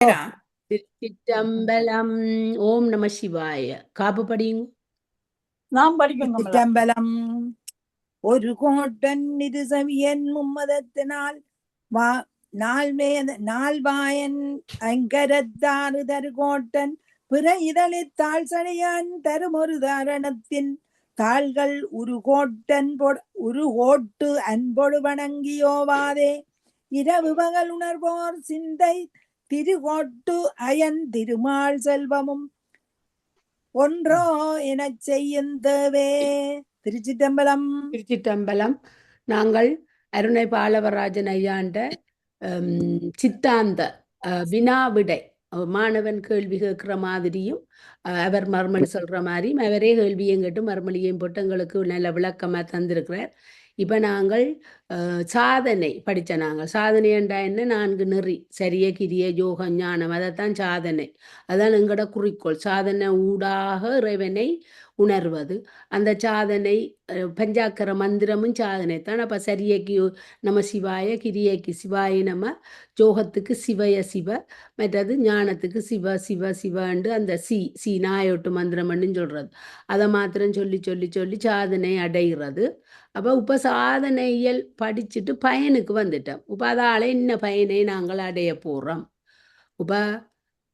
பேரா? திருச்சிற்றம்பலம். ஓம் நம சிவாய. காப்பு படியுங்க. நான் படிக்கும் கமலா. சிற்றம்பலம். ஒரு கோட்டன் இது சவியன் மும்மதத்தினால் வா நால்வாயன் அங்கரத்தாறு தரு கோட்டன் பிற இதழித்தாள் சடையான் தருமொரு தாரணத்தின் தாள்கள் உருகோட்டு அன்பொடு வணங்கியோவாதே இரவு பகல் உணர்வோர் சிந்தை திருகோட்டு அயன் திருமால் செல்வமும் ஒன்றோ எனச் செய்யுந்தவே. திருச்சிற்றம்பலம். திருச்சிற்றம்பலம். நாங்கள் அருணை பாலவராஜன் ஐயாண்ட சித்தாந்த வினாவிடை மாணவன் கேள்வி கேட்கிற மாதிரியும் அவர் மறுமொழி சொல்ற மாதிரியும் அவரே கேள்வியும் கேட்டு மறுமொழியையும் போட்டு எங்களுக்கு நல்ல விளக்கமா தந்திருக்கிறார். இப்ப நாங்கள் சாதனை படிச்ச நாங்கள் சாதனை என்றா என்ன? 4 நெறி: சரிய கிரிய யோகம் ஞானம். அதைத்தான் சாதனை. அதான் எங்களோட குறிக்கோள். சாதனை ஊடாக இறைவனை உணர்வது. அந்த சாதனை பஞ்சாக்கர மந்திரமும் சாதனை தான். அப்ப சரியக்கு நம சிவாய, கிரியைக்கு சிவாய நம, ஜோகத்துக்கு சிவய சிவ, மற்றது ஞானத்துக்கு சிவ சிவ சிவண்டு அந்த சி நாயோட்டு மந்திரம்னு சொல்றது. அதை மாத்திரம் சொல்லி சொல்லி சொல்லி சாதனை அடைகிறது. அப்போ இப்போ சாதனையியல் படிச்சுட்டு பயனுக்கு வந்துட்டோம். இப்போ அதால என்ன பயனை நாங்கள் அடைய போறோம்? இப்போ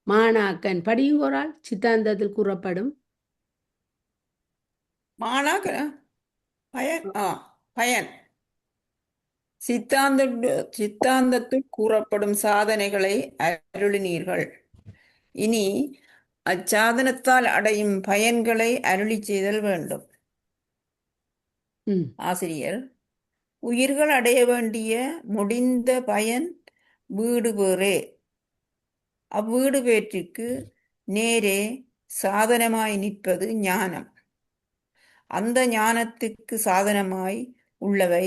மாணாக்கன் படியுங்கோரால் சித்தாந்தத்தில் கூறப்படும் மாணாக்க பயன் பயன் சித்தாந்தத்துள் கூறப்படும் சாதனைகளை அருளினீர்கள். இனி அச்சாதனத்தால் அடையும் பயன்களை அருளி செய்தல் வேண்டும். ஆசிரியர்: உயிர்கள் அடைய வேண்டிய முடிந்த பயன் வீடு பேறே. அவ்வீடு பேற்றிற்கு நேரே சாதனமாய் நிற்பது ஞானம். அந்த ஞானத்துக்கு சாதனமாய் உள்ளவை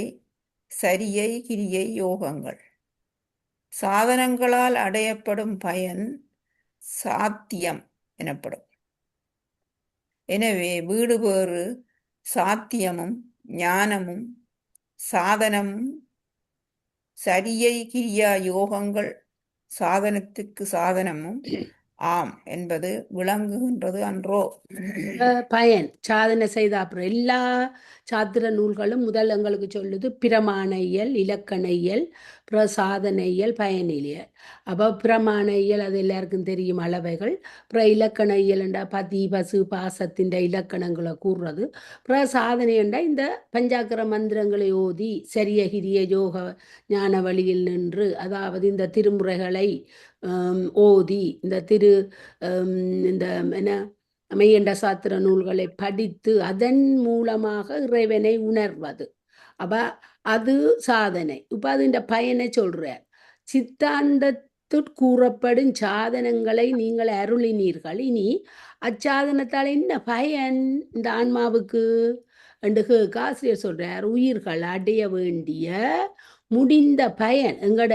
சரியை கிரியை யோகங்கள். சாதனங்களால் அடையப்படும் பயன் சாத்தியம் எனப்படும். எனவே வீடு பேறு சாத்தியமும் ஞானமும் சாதனமும் சரியை கிரியா யோகங்கள் சாதனத்துக்கு சாதனமும் ஆம் என்பது விளங்குகின்றது அன்றோ? பயன் சாதனை செய்த அப்புறம் எல்லா சாத்திர நூல்களும் முதல் எங்களுக்கு சொல்லுது பிரமாண இயல், இலக்கண இயல், சாதனை இயல், பயனியல். அப்போ பிரமாண இயல் அது எல்லாருக்கும் தெரியும் அளவைகள். அப்புறம் இலக்கண இயல்ண்டா பதி பசு பாசத்தின் இலக்கணங்களை கூறுறது. அப்புறம் சாதனைண்டா இந்த பஞ்சாக்கர மந்திரங்களை ஓதி சரிய கிரிய யோக ஞான வழியில் நின்று, அதாவது இந்த திருமுறைகளை ஓதி இந்த இந்த என்ன மெய்யண்ட சாத்திர நூல்களை படித்து அதன் மூலமாக இறைவனை உணர்வது. அப்ப அது சாதனை. இப்ப அதுண்ட பயனை சொல்றார். சித்தாந்தத்தில் கூறப்படும் சாதனங்களை நீங்கள் அருளினீர்கள். இனி அச்சாதனத்தால் என்ன பயன் இந்த ஆன்மாவுக்கு என்று ஆசிரியர் சொல்றார். உயிர்கள் அடைய வேண்டிய முடிந்த பயன், எங்களோட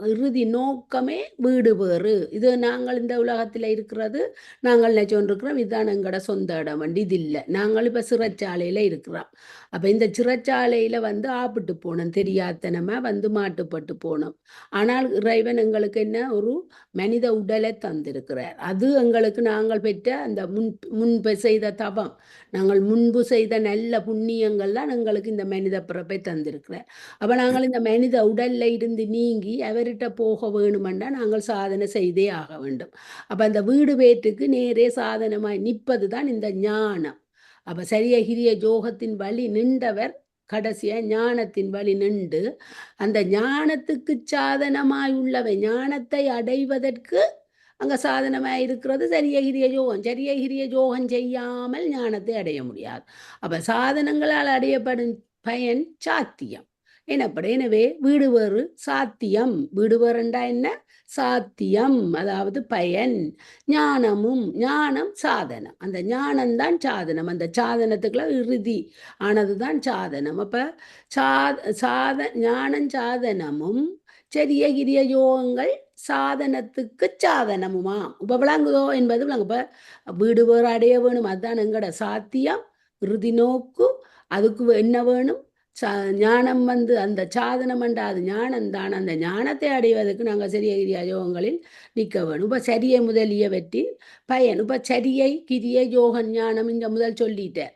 இறுதி நோக்கமே வீடு பேறு. இது நாங்கள் இந்த உலகத்தில் இருக்கிறது, நாங்கள் நினைச்சோன்றிருக்கிறோம் இதுதான் எங்களோட சொந்த இடம். இது இல்லை. நாங்கள் இப்போ சிறைச்சாலையில் இருக்கிறோம். அப்போ இந்த சிறைச்சாலையில் ஆப்பிட்டு போனோம், தெரியாதனமா மாட்டுப்பட்டு போனோம். ஆனால் இறைவன் எங்களுக்கு என்ன ஒரு மனித உடலை தந்திருக்கிறார். அது எங்களுக்கு நாங்கள் பெற்ற அந்த முன்பு செய்த தவம், நாங்கள் முன்பு செய்த நல்ல புண்ணியங்கள் தான் எங்களுக்கு இந்த மனித பிறப்பை தந்திருக்கிறார். அப்போ நாங்கள் இந்த மனித உடல்ல இருந்து நீங்கி அவர்கிட்ட போக வேணுமெண்டா நாங்கள் சாதனை செய்தே ஆக வேண்டும். அப்போ அந்த வீடு பேற்றுக்கு நேரே சாதனமாய் நிற்பது தான் இந்த ஞானம். அப்போ சரிய கிரிய யோகத்தின் வழி நின்றவர் கடைசியா ஞானத்தின் வழி நின்று அந்த ஞானத்துக்கு சாதனமாய் உள்ளவை ஞானத்தை அடைவதற்கு அங்க சாதனமாய் இருக்கிறது சரிய கிரிய யோகம். சரிய கிரிய யோகம் செய்யாமல் ஞானத்தை அடைய முடியாது. அப்ப சாதனங்களால் அடையப்படும் பயன் சாத்தியம் எனப்படும். எனவே வீடு வேறு சாத்தியம். வீடு வேறுண்டா என்ன? சாத்தியம், அதாவது பயன். ஞானம் சாதனம். அந்த ஞானம்தான் சாதனம். அந்த சாதனத்துக்குள்ள இறுதி ஆனதுதான் சாதனம். அப்ப ஞானம் சாதனமும் சரிய கிரிய யோகங்கள் சாதனத்துக்கு சாதனமுமா இப்ப விளங்குதோ என்பது விளங்கு. இப்ப வீடு வேறு அடைய வேணும், அதுதான் எங்கட சாத்தியம், இறுதி நோக்கு. அதுக்கு என்ன வேணும்? ஞானம் வந்து அந்த சாதனம் என்ற அது ஞானம் தான். அந்த ஞானத்தை அடைவதற்கு நாங்கள் சரிய கிரியா யோகங்களில் நிற்க வேணும். இப்போ சரியை முதலியவற்றின் பயன். இப்போ சரியை கிரியை யோக ஞானம் இந்த முதல் சொல்லிட்டேன்.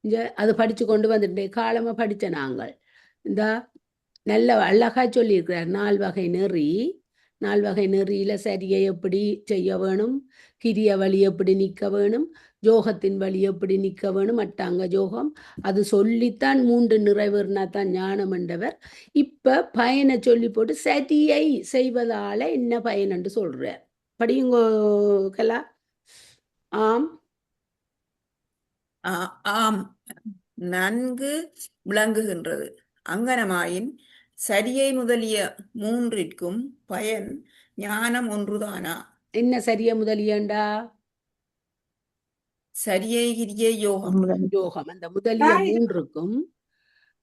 இங்க அது படிச்சு கொண்டு வந்துட்டு காலமா படித்த நாங்கள் இந்த நல்ல அழகா சொல்லியிருக்கிறார். 4 வகை நெறி. 4 வகை நெறியில சரியை எப்படி செய்ய வேணும், கிரிய வழி எப்படி நிற்க வேணும், யோகத்தின் வழி எப்படி நிற்க வேணும், அட்டாங்க யோகம் அது சொல்லித்தான் 3 நிறைவேறினா தான் ஞானம் என்றவர். இப்ப பயனை சொல்லி போட்டு சரியை செய்வதால என்ன பயன் என்று சொல்றார். படியுங்கோ கலா. ஆம் ஆம், நன்கு விளங்குகின்றது. அங்கனமாயின் சரியை முதலிய மூன்றிற்கும் பயன் ஞானம் ஒன்றுதானா? என்ன சரிய முதலியண்டா? சரியை கிரியை யோகம். யோகம் அந்த முதலிய மூன்றுக்கும்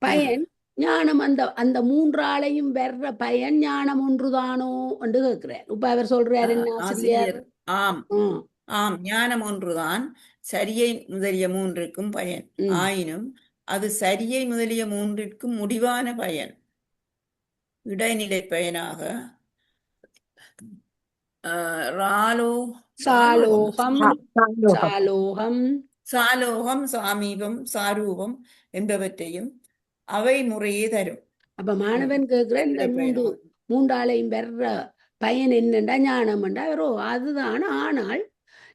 பயன் ஞானம். அந்த அந்த 3 ஆளையும் வர்ற பயன் ஞானம் ஒன்றுதானோ என்று கேட்கிறார். இப்ப அவர் சொல்றார் என்ன ஆசிரியர்? ஆம் ஆம், ஞானம் ஒன்றுதான் சரியை முதலிய மூன்றிற்கும் பயன். ஆயினும் அது சரியை முதலிய மூன்றிற்கும் முடிவான பயன். இடைநிலை பயனாக சாலோகம் சாலோகம் சாலோகம் சாமீபம் சாரூபம் என்பவற்றையும் அவை முறையே தரும். அப்ப மாணவன் கேட்கிற இந்த மூன்றாளையும் பெற பயன் என்னண்டா ஞானம் என்றோ அதுதான். ஆனால்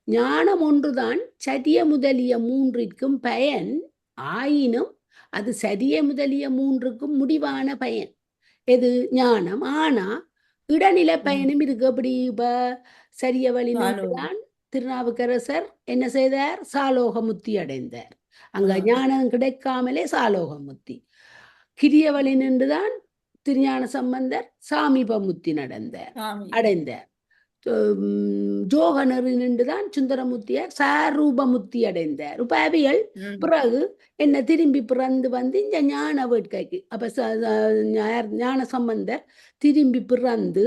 ஞானம் ஒன்றுதான் சரிய முதலிய மூன்றிற்கும் பயன். ஆயினும் அது சரிய முதலிய மூன்றுக்கும் முடிவான பயன். எது? ஞானம். ஆனா இடநிலை பயனும் இருக்கு. அப்படி இப்ப சரிய வழி நின்றுதான் திருநாவுக்கரசர் என்ன செய்தார்? சாலோகமுத்தி அடைந்தார். அங்க ஞானம் கிடைக்காமலே சாலோகமுத்தி. கிரிய வழி நின்றுதான் திருஞான சம்பந்தர் சாமீபமுத்தி அடைந்தார். ஜோக நெறி நின்றுதான் சுந்தரமுத்தியார் சாரூபமுத்தி அடைந்தார். உபாவியல் பிறகு என்ன திரும்பி பிறந்து வந்து இந்த ஞான வேட்கைக்கு அப்ப ஞான சம்பந்தர் திரும்பி பிறந்து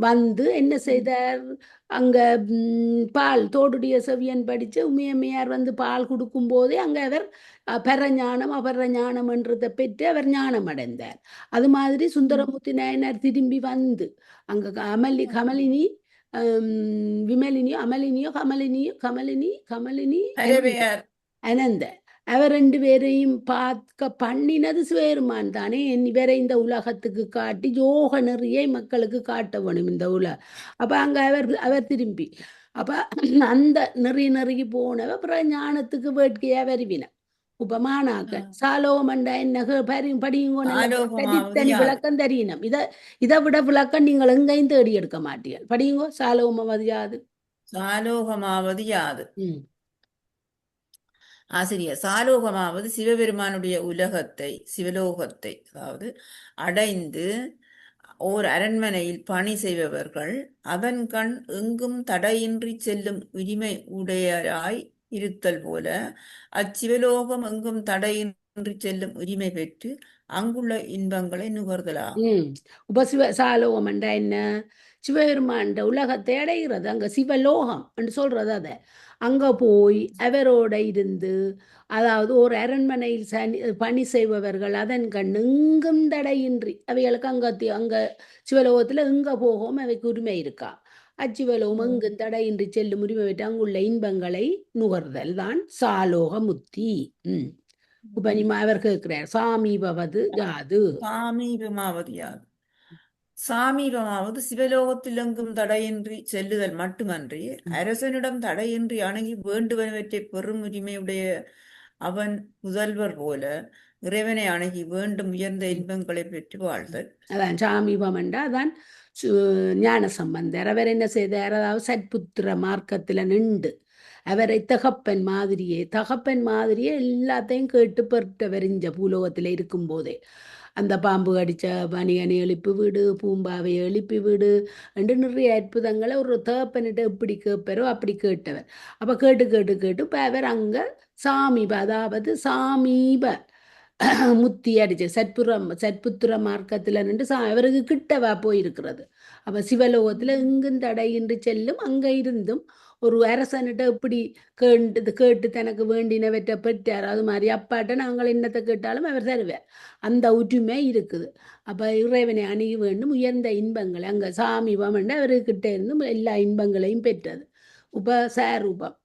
வந்து என்ன செய்தார்? அங்க பால் தோடுடைய செவியன் படிச்சு உமையம்மையார் வந்து பால் கொடுக்கும் போதே அங்க அவர் பரஞானம் அபரஞானம் என்றதை பெற்று அவர் ஞானம் அடைந்தார். அது மாதிரி சுந்தரமுத்தி நாயனார் திரும்பி வந்து அங்க கமலினி விமலினியோ அமலினியோ கமலினி அனந்த அவர் 2 பேரையும் பார்க்க பண்ணினது சிவபெருமான் தானே. இவரை இந்த உலகத்துக்கு காட்டி யோக நெறியை மக்களுக்கு காட்ட வேணும் இந்த அப்ப அங்க அவர் திரும்பி அப்ப அந்த நெறிக்கு போனவ அப்புறம் ஞானத்துக்கு வேட்கையா வருவின. உபமானாக்க சாலோகமண்டா என்ன படியுங்கோ விளக்கம் தெரியணும். இதை விட விளக்கம் நீங்கள் எங்கேயும் தேடி எடுக்க மாட்டீர்கள். படியுங்கோ. சாலோகமாவது யாது? சாலோகமாவது யாது? ஆசிரியர், சாலோகமாவது சிவபெருமானுடைய உலகத்தை சிவலோகத்தை அதாவது அடைந்து ஓர் அரண்மனையில் பணி செய்பவர்கள் அதன் கண் எங்கும் தடையின்றி செல்லும் உரிமை உடையராய் இருத்தல் போல அச்சிவலோகம் எங்கும் தடையின்றி செல்லும் உரிமை பெற்று அங்குள்ள இன்பங்களை நுகர்தலாகும். உபசிவ சாலோகம் என்றா என்ன? சிவபெருமான் உலகத்தை அடைகிறது. அங்க சிவலோகம் என்று சொல்றது. அத அங்க போய் அவரோட இருந்து அதாவது ஒரு அரண்மனையில் பணி செய்பவர்கள் அதன் கண் எங்கும் தடையின்றி அவைகளுக்கு அங்க சிவலோகத்துல எங்க போகும் அவைக்கு உரிமை இருக்கா? அச்சிவலோகம் எங்கும் தடையின்றி செல்லும் உரிமை பெற்று அங்குள்ள இன்பங்களை நுகர்தல் தான் சாலோக முத்தி. இப்ப அவர் கேட்கிறார் சாமீபவது யாது? சாமீபமாவது யாது? சாமீபமாவது சிவலோகத்தில் எங்கும் தடையின்றி செல்லுதல் மட்டுமன்றி அரசனிடம் தடையின்றி அணுகி வேண்டுவனவற்றை பெறும் உரிமையுடைய அவன் புதல்வர் போல இறைவனை அணுகி வேண்டும் உயர்ந்த இன்பங்களை பெற்று வாழ்தல். அதான் சாமீபம் என்றா அதான் ஞான சம்பந்தர். அவர் என்ன செய்தார்? அதாவது சத்புத்திர மார்க்கத்துல நின்று அவரை தகப்பன் மாதிரியே எல்லாத்தையும் கேட்டு பெற்றவர் இந்த பூலோகத்துல இருக்கும் போதே. அந்த பாம்பு கடிச்ச பனியனை எழுப்பி விடு, பூம்பாவை எழுப்பி விடு என்று நிறைய அற்புதங்களை ஒரு தகப்பனிட்ட எப்படி கேட்பாரோ அப்படி கேட்டவர். அப்ப கேட்டு இப்ப அவர் அங்க அதாவது சாமீப முத்தி அடிச்சு சத்புத்திர மார்க்கத்துல நின்று அவருக்கு கிட்டவா போயிருக்கிறது. அப்ப சிவலோகத்துல எங்கும் தடையின்றி செல்லும். அங்க இருந்தும் ஒரு அரசன்கிட்ட எப்படி கேட்டு தனக்கு வேண்டினவற்றை பெற்றார். அது மாதிரி அப்பாட்ட நாங்கள் என்னத்தை கேட்டாலும் அவர் தருவார். அந்த உரிமை இருக்குது. அப்ப இறைவனை அணுகி வேண்டும் உயர்ந்த இன்பங்கள் அங்க சாமி வமண்ட அவர்கிட்ட இருந்து எல்லா இன்பங்களையும் பெற்றது. சாரூபம்.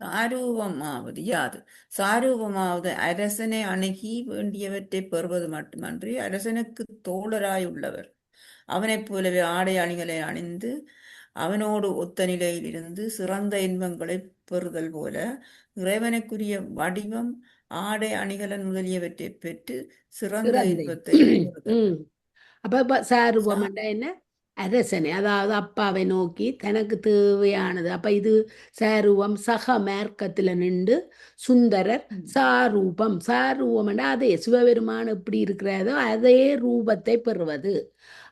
சாரூபமாவது யாது? சாரூபமாவது அரசனை அணுகி வேண்டியவற்றை பெறுவது மட்டுமன்றி அரசனுக்கு தோழராயுள்ளவர் அவனைப் போலவே ஆடை அணிகளை அணிந்து அவனோடு ஒத்த நிலையில் இருந்து சிறந்த இன்பங்களை பெறுதல் போல இறைவனுக்குரிய வடிவம் ஆடை அணிகலன் முதலியவற்றை பெற்று சிறந்த சிறந்த இன்பத்தை பெறுதல். அப்ப சாரூபம் என்ன? அரசனை, அதாவது அப்பாவை நோக்கி தனக்கு தேவையானது. அப்ப இது சாரூபம். சக மார்க்கத்துல நின்று சுந்தரர் சாரூபம். சாரூபம் அதே சிவபெருமான் எப்படி இருக்கிறதோ அதே ரூபத்தை பெறுவது.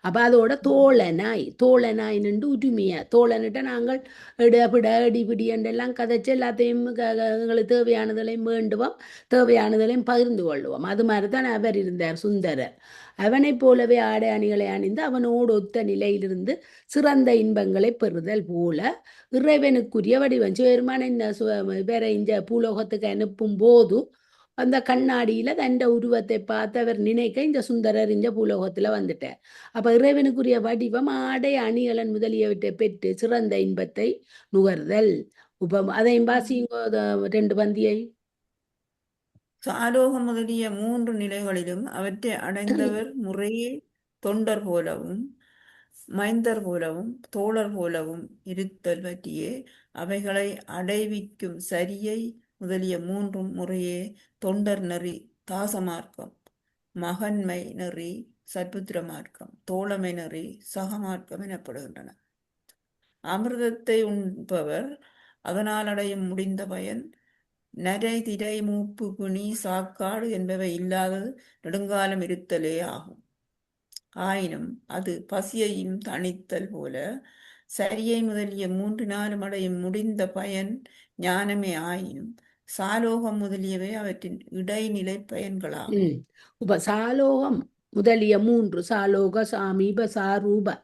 அப்ப அதோட தோழனாய் நின்று உரிமைய தோழனிட்ட நாங்கள் இடபிட அடிபிடி என்றெல்லாம் கதைச்சு எல்லாத்தையும் எங்களுக்கு தேவையானதையும் வேண்டுவோம், தேவையானதையும் பகிர்ந்து கொள்வோம். அது மாதிரிதான் அவர் இருந்தார் சுந்தரர். அவனைப் போலவே ஆடை அணிகளை அணிந்து அவனோடு ஒத்த நிலையிலிருந்து சிறந்த இன்பங்களை பெறுதல் போல இறைவனுக்குரிய வடிவம். சிவபெருமான வேற இந்த பூலோகத்துக்கு அனுப்பும் போது அந்த கண்ணாடியில தண்ட உருவத்தை பார்த்து அவர் நினைக்க இந்த சுந்தரர் இந்த பூலோகத்துல வந்துட்டார். அப்ப இறைவனுக்குரிய வடிவம் ஆடை அணிகலன் முதலியவற்றை பெற்று சிறந்த இன்பத்தை நுகர்தல். அதையும் பாசிங்கோ 2 பந்தியை. சாலோகம் முதலிய 3 நிலைகளிலும் அவற்றை அடைந்தவர் முறையே தொண்டர் போலவும் மைந்தர் போலவும் தோழர் போலவும் இருத்தல் பற்றியே அவைகளை அடைவிக்கும் சரியை முதலிய 3 முறையே தொண்டர் நெறி தாசமார்க்கம், மகன்மை நெறி சத்புத்திர மார்க்கம், தோழமை நெறி சகமார்க்கம் எனப்படுகின்றன. அமிர்தத்தை உண்பவர் அதனால் அடையும் முடிந்த பயன் நரை திரை மூப்பு பிணி சாக்காடு என்பவை இல்லாதது நெடுங்காலம் இருத்தலே ஆகும். ஆயினும் அது பசியையும் தணித்தல் போல சரியை முதலிய 3 அடையும் முடிந்த பயன் ஞானமே ஆயினும் சாலோகம் முதலியவை அவற்றின் இடைநிலை பயன்களாகும். சாலோகம் முதலிய 3 சாலோக சாமீப சாரூப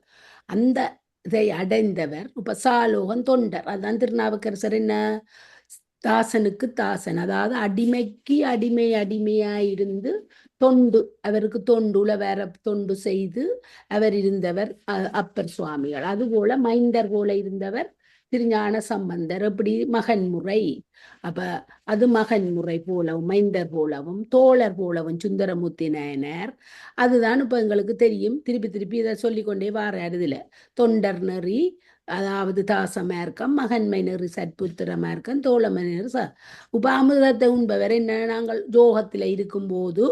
அந்த இதை அடைந்தவர் சாலோகம் தொண்டர். அதான் திருநாவுக்கரசர் என்ன தாசனுக்கு தாசன், அதாவது அடிமைக்கு அடிமையாயிருந்து தொண்டு, அவருக்கு தொண்டுல வேற தொண்டு செய்து அவர் இருந்தவர் அப்பர் சுவாமிகள். அதுபோல மைந்தர் போல இருந்தவர் திருஞான சம்பந்தர். எப்படி மகன்முறை. அப்ப அது மகன்முறை போலவும் மைந்தர் போலவும் தோழர் போலவும் சுந்தரமூர்த்தி நாயனார். அதுதான் இப்ப எங்களுக்கு தெரியும். திருப்பி இதை சொல்லிக்கொண்டே வாரார். இதுல தொண்டர் நெறி, அதாவது தாசமார்க்கம், மகன்மை நெறி சத்புத்திரமார்க்கம், தோழமை நெறி அமிர்தத்தை உண்பவர் என்ன? நாங்கள் யோகத்தில் இருக்கும்போது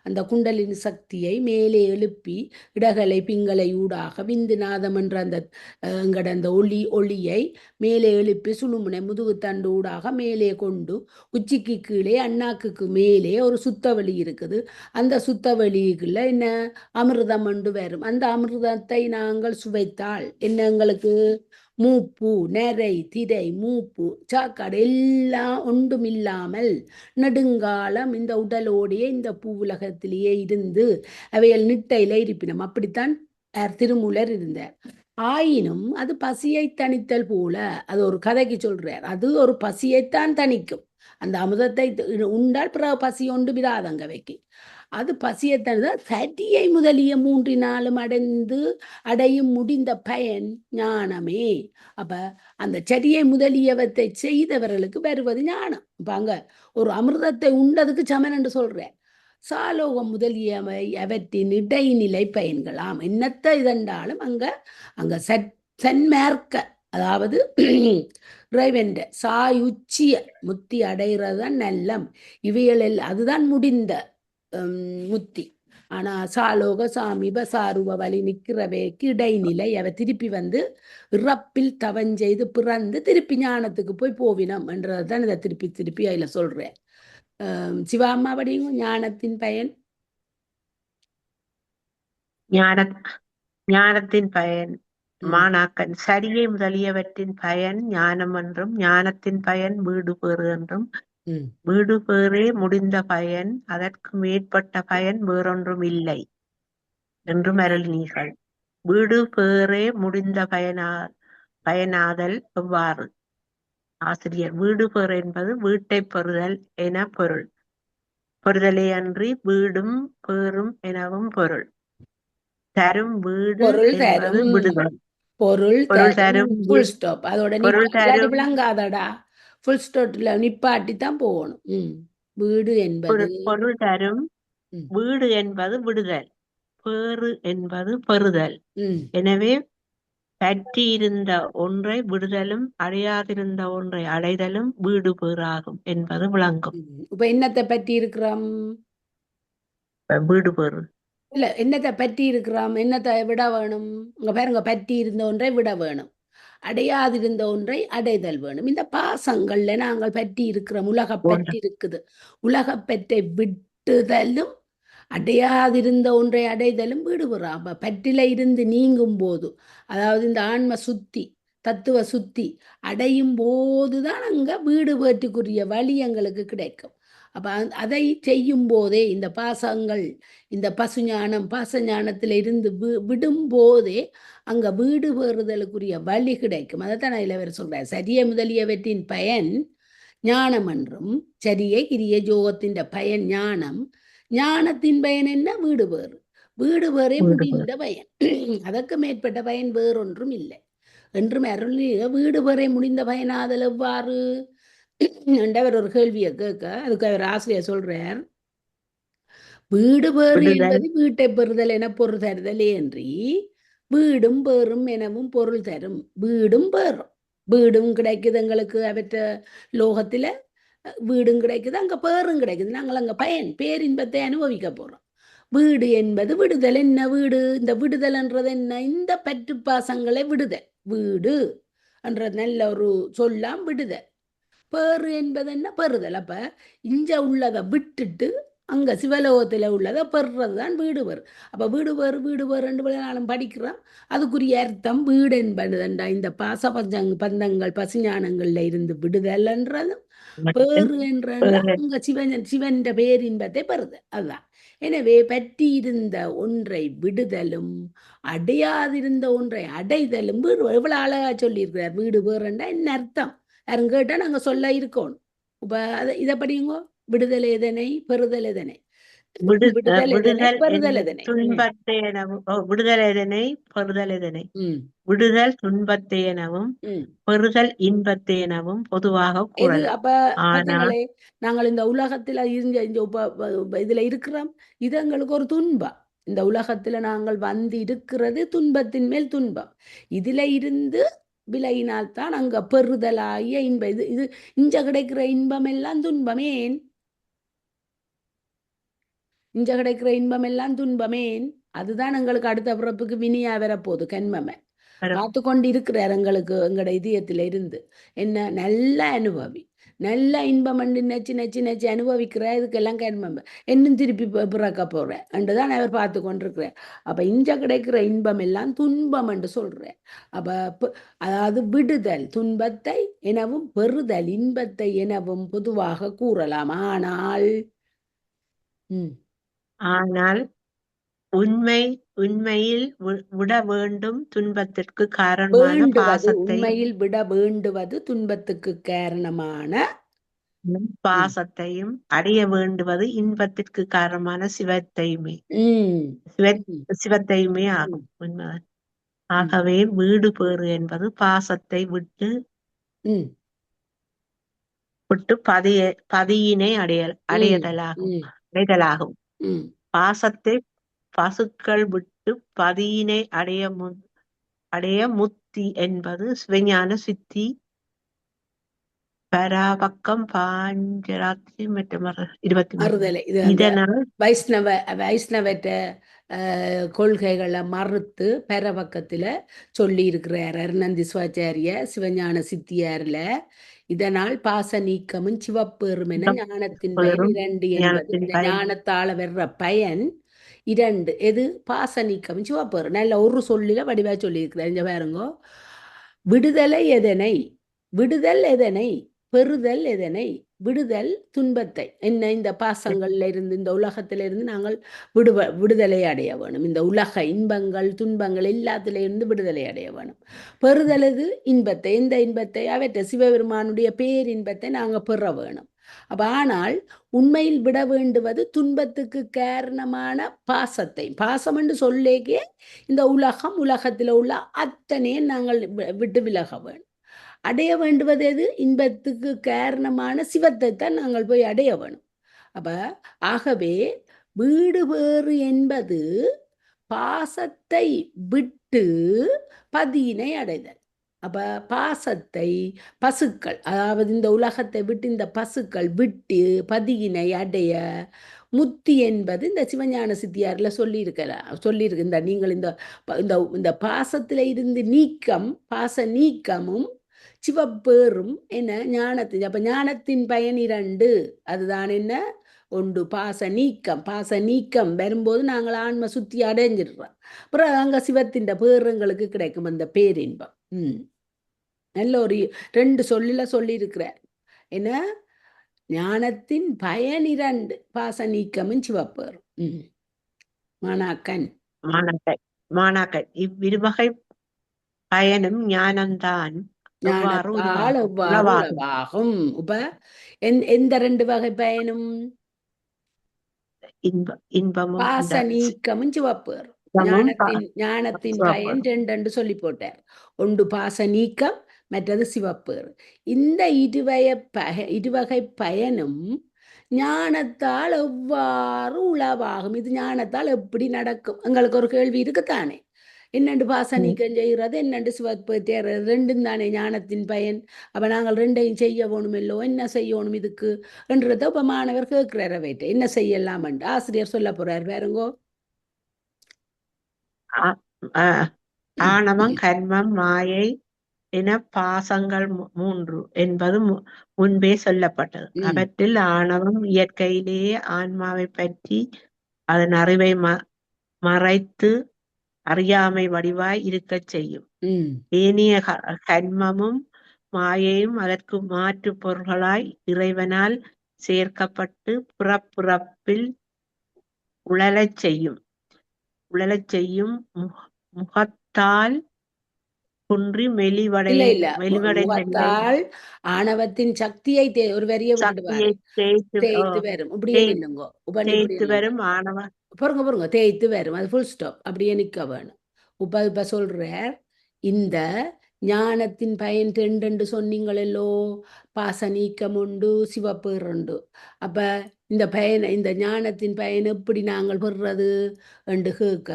அந்த குண்டலின் சக்தியை மேலே எழுப்பி இடகலை பிங்களை ஊடாக விந்துநாதம் என்ற அந்த எங்கட அந்த ஒளியை மேலே எழுப்பி சுழுமுனை முதுகுத்தண்டு ஊடாக மேலே கொண்டு உச்சிக்கு கீழே அண்ணாக்குக்கு மேலே ஒரு சுத்தவெளி இருக்குது. அந்த சுத்தவெளிக்குள்ள என்ன அமிர்தம் என்று வரும். அந்த அமிர்தத்தை நாங்கள் சுவைத்தால் என்ன எங்களுக்கு மூப்பு நெரை திரை மூப்பு சாக்காடு எல்லாம் ஒன்றும் இல்லாமல் நெடுங்காலம் இந்த உடலோடைய இந்த பூவுலகத்திலேயே இருந்து அவைகள் நிட்டையில இருப்பினம். அப்படித்தான் திருமூலர் இருந்தார். ஆயினும் அது பசியை தணித்தல் போல, அது ஒரு கதைக்கு சொல்றார். அது ஒரு பசியைத்தான் தணிக்கும். அந்த அமுதத்தை உண்டால் பிறகு பசி ஒன்று விடாதங்க வைக்கு. அது பசியத்தனதான் சரியை முதலிய 3 அடையும் முடிந்த பயன் ஞானமே. அப்ப அந்த சரியை முதலியவற்றை செய்தவர்களுக்கு வருவது ஞானம். இப்ப அங்க ஒரு அமிர்தத்தை உண்டதுக்கு சமன் என்று சொல்றேன். சாலோகம் முதலியவை அவற்றின் இடைநிலை பயன்களாம். என்னத்தை இதென்றாலும் அங்க சன்மார்க்க, அதாவது இறைவன் சாயுச்சிய முத்தி அடைகிறதான் நல்லம். இவைகள் அதுதான் முடிந்த முத்தி. ஆனா சாலோக சாமீப சாருவ வழி நிற்கிறவைக்கு இடைநிலை அவ திருப்பி வந்து இறப்பில் தவஞ்செய்து பிறந்து திருப்பி ஞானத்துக்கு போய் போவினம் என்றதான் இதை திருப்பி அதுல சொல்றேன். சிவாம்மா படியும் ஞானத்தின் பயன். ஞானத்தின் பயன் மாணாக்கன் சரியை முதலியவற்றின் பயன் ஞானம் என்றும், ஞானத்தின் பயன் வீடு பேறு என்றும், வீடு பேறே முடிந்த பயன், அதற்கு மேற்பட்ட பயன் வேறொன்றும் இல்லை என்றும் அருளினீர்கள். வீடு பேறே முடிந்த பயனாதல் எவ்வாறு? ஆசிரியர், வீடு பேறு என்பது வீட்டைப் பெறுதல் என பொருள். பெறுதலே அன்றி வீடும் பேறும் எனவும் பொருள். தரும் வீடு பொருள் என்பது தரும் விடுதல். பொருள் பொருள் தரும் தரும் ஃபுல் ஸ்டாப். அதோட பொருள் இல்லாட்டி தரும் விளங்காதடா. ஃபுல் ஸ்டாப்ல நிப்பாட்டி தான் போகணும். வீடு என்பது பொருள் தரும் ம், வீடு என்பது விடுதல். பேறு என்பது பெறுதல். ம், எனவே பற்றியிருந்த ஒன்றை விடுதலும் அடையாதிருந்த ஒன்றை அடைதலும் வீடு பேறாகும் என்பது விளங்கும். இப்ப என்னத்தை பற்றி இருக்கிறோம்? வீடு பேறு இல்ல, என்னத்தை பற்றி இருக்கிறோம்? என்னத்தை விட வேணும்? இங்க பாருங்க, பற்றி இருந்த ஒன்றை விட வேணும், அடையாதிருந்த ஒன்றை அடைதல் வேணும். இந்த பாசங்கள்ல நாங்கள் பற்றி இருக்கிறோம். உலகப்பற்றி இருக்குது. உலகப்பற்றை விட்டுதலும் அடையாதிருந்த ஒன்றை அடைதலும் வீடுபெறாம். அப்ப பற்றில இருந்து நீங்கும் போது, அதாவது இந்த ஆன்ம சுத்தி, தத்துவ சுத்தி அடையும் போதுதான் அங்க வீடு பேற்றுக்குரிய வழி எங்களுக்கு கிடைக்கும். அப்ப அதை செய்யும் போதே இந்த பாசங்கள், இந்த பசுஞானம், பாசஞானத்தில இருந்து விடும் போதே அங்க வீடு பேறுதலுக்குரிய வழி கிடைக்கும். அதைத்தான் நான் இளவர் சொல்றேன். சரிய முதலியவற்றின் பயன் ஞானம் என்றும், சரியை கிரிய ஜோகத்தின் பயன் ஞானம், ஞானத்தின் பயன் என்ன? வீடு பேறு. வீடு பேறே முடிந்த பயன். அதற்கு மேற்பட்ட பயன் வேறொன்றும் இல்லை என்றும் அருளிய வீடு பேறே முடிந்த பயனாதல் எவ்வாறு என்றவர் ஒரு கேள்வியை கேட்க, அதுக்கு அவர் ஆசிரியர் சொல்றார், வீடு பேறு என்பது வீட்டை பெறுதல் என பொருள் தருதலே அன்றி வீடும் பேறும் எனவும் பொருள் தரும். வீடும் பேறும், வீடும் கிடைக்குது எங்களுக்கு அவற்ற லோகத்துல, வீடும் கிடைக்குது, அங்க பேரும் கிடைக்குது. நாங்கள் அங்க பேரின்பத்தை அனுபவிக்க போறோம். வீடு என்பது விடுதல். என்ன வீடு? இந்த விடுதல் என்றது என்ன? இந்த பற்று பாசங்களை விடுதல். வீடு என்ற நல்ல ஒரு சொல்லாம் விடுதல். பேறு என்பது என்ன? பெறுதல். அப்ப இங்க உள்ளதை விட்டுட்டு அங்க சிவலோகத்துல உள்ளதை பெறுறது தான் வீடு பேறு. அப்ப வீடு பேறு 2 நாளும் படிக்கிறோம். அதுக்குரிய அர்த்தம் வீடு என்பதுண்டா இந்த பாச பந்தங்கள் பசுஞானங்கள்ல இருந்து விடுதல் என்றதும், பேறு என்ற அங்க சிவன் பேரின்பத்தை பெறுதல். அதுதான். எனவே பற்றி இருந்த ஒன்றை விடுதலும் அடையாதிருந்த ஒன்றை அடைதலும் வீடு. எவ்வளவு அழகா சொல்லியிருக்கிறார். வீடு பேறுண்டா என்ன அர்த்தம்? யாரும் கேட்டா நாங்க சொல்ல இருக்கணும். இப்ப இதை படியுங்கோ. விடுதல் எதனை? பெறுதல் எதனை? விடுதல் எதனை? பெறுதல் எதனை? துன்பத்தை எனவும் விடுதல் எதனை பெறுதல் எதனை? விடுதல் துன்பத்தை எனவும் பெறுதல் இன்பத்தை எனவும் பொதுவாக கூறலாம். அப்ப பார்த்தீங்களே, நாங்கள் இந்த உலகத்துல இதுல இருக்கிறோம். இது எங்களுக்கு ஒரு துன்பம். இந்த உலகத்துல நாங்கள் வந்து இருக்கிறது துன்பத்தின் மேல் துன்பம். இதுல இருந்து விலகினால்தான் அங்க பெறுதலாகிய இன்பம். இது இஞ்ச கிடைக்கிற இன்பம் எல்லாம் துன்பமேன். இஞ்ச கிடைக்கிற இன்பம் எல்லாம் துன்பமேன். அதுதான் எங்களுக்கு அடுத்த பிறப்புக்கு வினியா வரப்போகுது. கண்மமை பார்த்து கொண்டு இருக்கிறார் எங்களுக்கு. எங்களோட இதயத்துல இருந்து என்ன நல்ல அனுபவி, நல்ல இன்பம் நெச்சு அனுபவிக்கிற இதுக்கெல்லாம் கண்மமை இன்னும் திருப்பி பிறக்க போறேன் என்றுதான் அவர் பார்த்து கொண்டிருக்கிறார். அப்ப இஞ்ச கிடைக்கிற இன்பம் எல்லாம் துன்பம் என்று சொல்றேன். அப்ப அதாவது விடுதல் துன்பத்தை எனவும் பெறுதல் இன்பத்தை எனவும் பொதுவாக கூறலாம். ஆனால் உண்மையில் விட வேண்டும் துன்பத்திற்கு காரணமான பாசத்தை. உண்மையில் விட வேண்டுவது துன்பத்துக்கு காரணமான பாசத்தையும் அடைய வேண்டுவது இன்பத்திற்கு காரணமான சிவத்தையுமே ஆகும். உண்மைதான். ஆகவே வீடு பேறு என்பது பாசத்தை விட்டு பதியினை அடைதலாகும். பாசத்தை பசுக்கள் விட்டு பதியினை அடைய முத்தி என்பது சிவஞான சித்தி பராபக்கம் பாஞ்சராத்திரி மற்றும் 26. இதனால் வைஷ்ணவற்ற கொள்கைகளை மறுத்து பரபக்கத்துல சொல்லி இருக்கிறார் அருணந்தி சிவாச்சாரிய சிவஞான சித்தியார்ல. இதனால் பாச நீக்கமும் சிவப்பேறும் என ஞானத்தின் பயன் 2 என்பது. இந்த ஞானத்தால வர்ற பயன் 2. எது? பாச நீக்கமும் சிவப்பேறு. நல்ல ஒரு சொல்லில வடிவா சொல்லி இருக்கிறார். இங்க பாருங்க, விடுதல் எதனை? பெறுதல் எதனை? விடுதல் துன்பத்தை என்ன இந்த பாசங்கள்ல இருந்து இந்த உலகத்தில இருந்து நாங்கள் விடுதலை அடைய வேணும். இந்த உலக இன்பங்கள் துன்பங்கள் எல்லாத்தில இருந்து விடுதலை அடைய வேணும். பெறுதலது இன்பத்தை, எந்த இன்பத்தை? அவற்றை சிவபெருமானுடைய பேரின்பத்தை நாங்கள் பெற வேணும். ஆனால் உண்மையில் விட வேண்டுவது துன்பத்துக்கு காரணமான பாசத்தை. பாசம் என்று சொல்லேக்கே இந்த உலகத்தில் உள்ள அத்தனையும் நாங்கள் விட்டு விலக வேணும். அடைய வேண்டுவது எது? இன்பத்துக்கு காரணமான சிவத்தை தான் நாங்கள் போய் அடைய வேணும். ஆகவே வீடு வேறு என்பது பாசத்தை விட்டு பதியினை அடைதல். பாசத்தை பசுக்கள், அதாவது இந்த உலகத்தை விட்டு இந்த பசுக்கள் விட்டு பதியினை அடைய முத்தி என்பது இந்த சிவஞான சித்தியார்ல சொல்லியிருக்கு. நீங்கள் இந்த பாசத்தில இருந்து பாச நீக்கமும் சிவப்பேறும் என்ன ஞானத்தின். ஞானத்தின் பயன் 2. அதுதான் என்ன? ஒன்று பாச நீக்கம் வரும்போது நாங்கள் ஆன்ம சுத்தி அடைஞ்சிடுறோம். அப்புறம் அங்க சிவத்தின் பேருங்களுக்கு கிடைக்கும் அந்த பேரின்பம். நல்ல ஒரு 2 சொல்லில சொல்லியிருக்கிறார். என்ன? ஞானத்தின் பயன் 2, பாச நீக்கமும் சிவப்பேறும். மாணாக்கன் இவ்விருவகை பயனும் ஞானம்தான் ஞானத்தால் எவ்வாறு உளவாகும். எந்த 2 வகை பயனும்? பாச நீக்கமும் சிவப்பேறும். ஞானத்தின் பயன் 2 சொல்லி போட்டார். ஒன்று பாச நீக்கம், மற்றது சிவப்பேறு. இந்த இருவகை பயனும் ஞானத்தால் எவ்வாறு உளவாகும்? இது ஞானத்தால் எப்படி நடக்கும்? எங்களுக்கு ஒரு கேள்வி இருக்குத்தானே. என்னண்டு பாச நீக்கம் செய்கிறது, என்னண்டு சிவப்பு தேர்றது, 2 தானே ஞானத்தின் பயன். நாங்கள் 2ஐயும் செய்ய வேணுமில்லோ, என்ன செய்யணும் இதுக்கு என்றதை மாணவர் கேட்கிறார். வைட்டு என்ன செய்யலாம் என்று ஆசிரியர் சொல்ல போறார். வேறுங்கோ. ஆணவம், கர்மம், மாயை என பாசங்கள் 3 என்பது முன்பே சொல்லப்பட்டது. அவற்றில் ஆணவம் இயற்கையிலேயே ஆன்மாவை பற்றி அதன் அறிவை மறைத்து அறியாமை வடிவாய் இருக்க செய்யும். ஏனைய கர்மமும் மாயையும் அதற்கு மாற்று பொருள்களாய் இறைவனால் சேர்க்கப்பட்டு புறப்புறப்பில் உழலச் செய்யும். முகத்தால் குன்றி மெலிவடைந்தால் ஆணவத்தின் சக்தியை ஒரு வரிய தேய்த்து வரும். ஆணவம் பொறுங்க தேய்த்து வரும். அது ஃபுல் ஸ்டாப். அப்படியே நிக்க வேணும். இப்ப சொல்றார், இந்த ஞானத்தின் பயன் 2 சொன்னீங்களோ, பாச நீக்கம் உண்டு, சிவப்பேறு உண்டு. இந்த ஞானத்தின் பயன் எப்படி நாங்கள் பெறுறது என்று கேட்க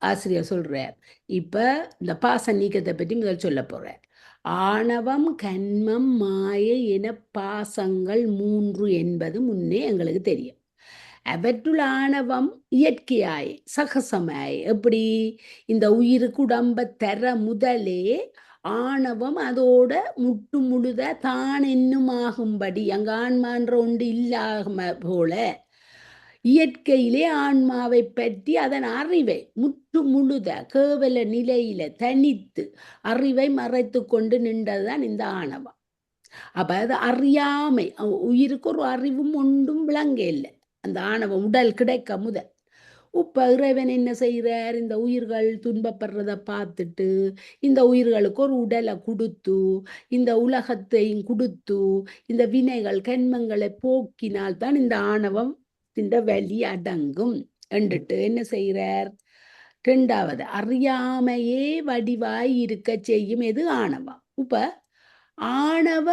ஆசிரியர் சொல்றார். இந்த பாச நீக்கத்தை பற்றி முதல் சொல்ல போறார். ஆணவம், கன்மம், மாயை என பாசங்கள் 3 என்பது முன்னே எங்களுக்கு தெரியும். அவற்றுள் ஆணவம் இயற்கையாய் சகசமாய் எப்படி இந்த உயிருக்கு உடம்ப தர முதலே ஆணவம் அதோட முட்டு முழுத தான் என்னும் ஆகும்படி அங்க ஆன்மான்ற ஒன்று இல்லாம போல இயற்கையிலே ஆன்மாவை பற்றி அதன் அறிவை முற்று முழுத கேவல நிலையில தனித்து அறிவை மறைத்து கொண்டு நின்றதுதான் இந்த ஆணவம். அது அறியாமை, உயிருக்கு ஒரு அறிவும் ஒன்றும் விளங்க இல்லை. அந்த ஆணவம் உடல் கிடைக்க முதல். இறைவன் என்ன செய்கிறார்? இந்த உயிர்கள் துன்பப்படுறத பார்த்துட்டு இந்த உயிர்களுக்கு ஒரு உடலை கொடுத்து இந்த உலகத்தையும் கொடுத்து இந்த வினைகள் கண்மங்களை போக்கினால் தான் இந்த ஆணவம் இந்த வலி அடங்கும் என்றுட்டு என்ன செய்கிறார்? 2வது அறியாமையே வடிவாய் இருக்க செய்யும். எது? ஆணவம். ஆணவ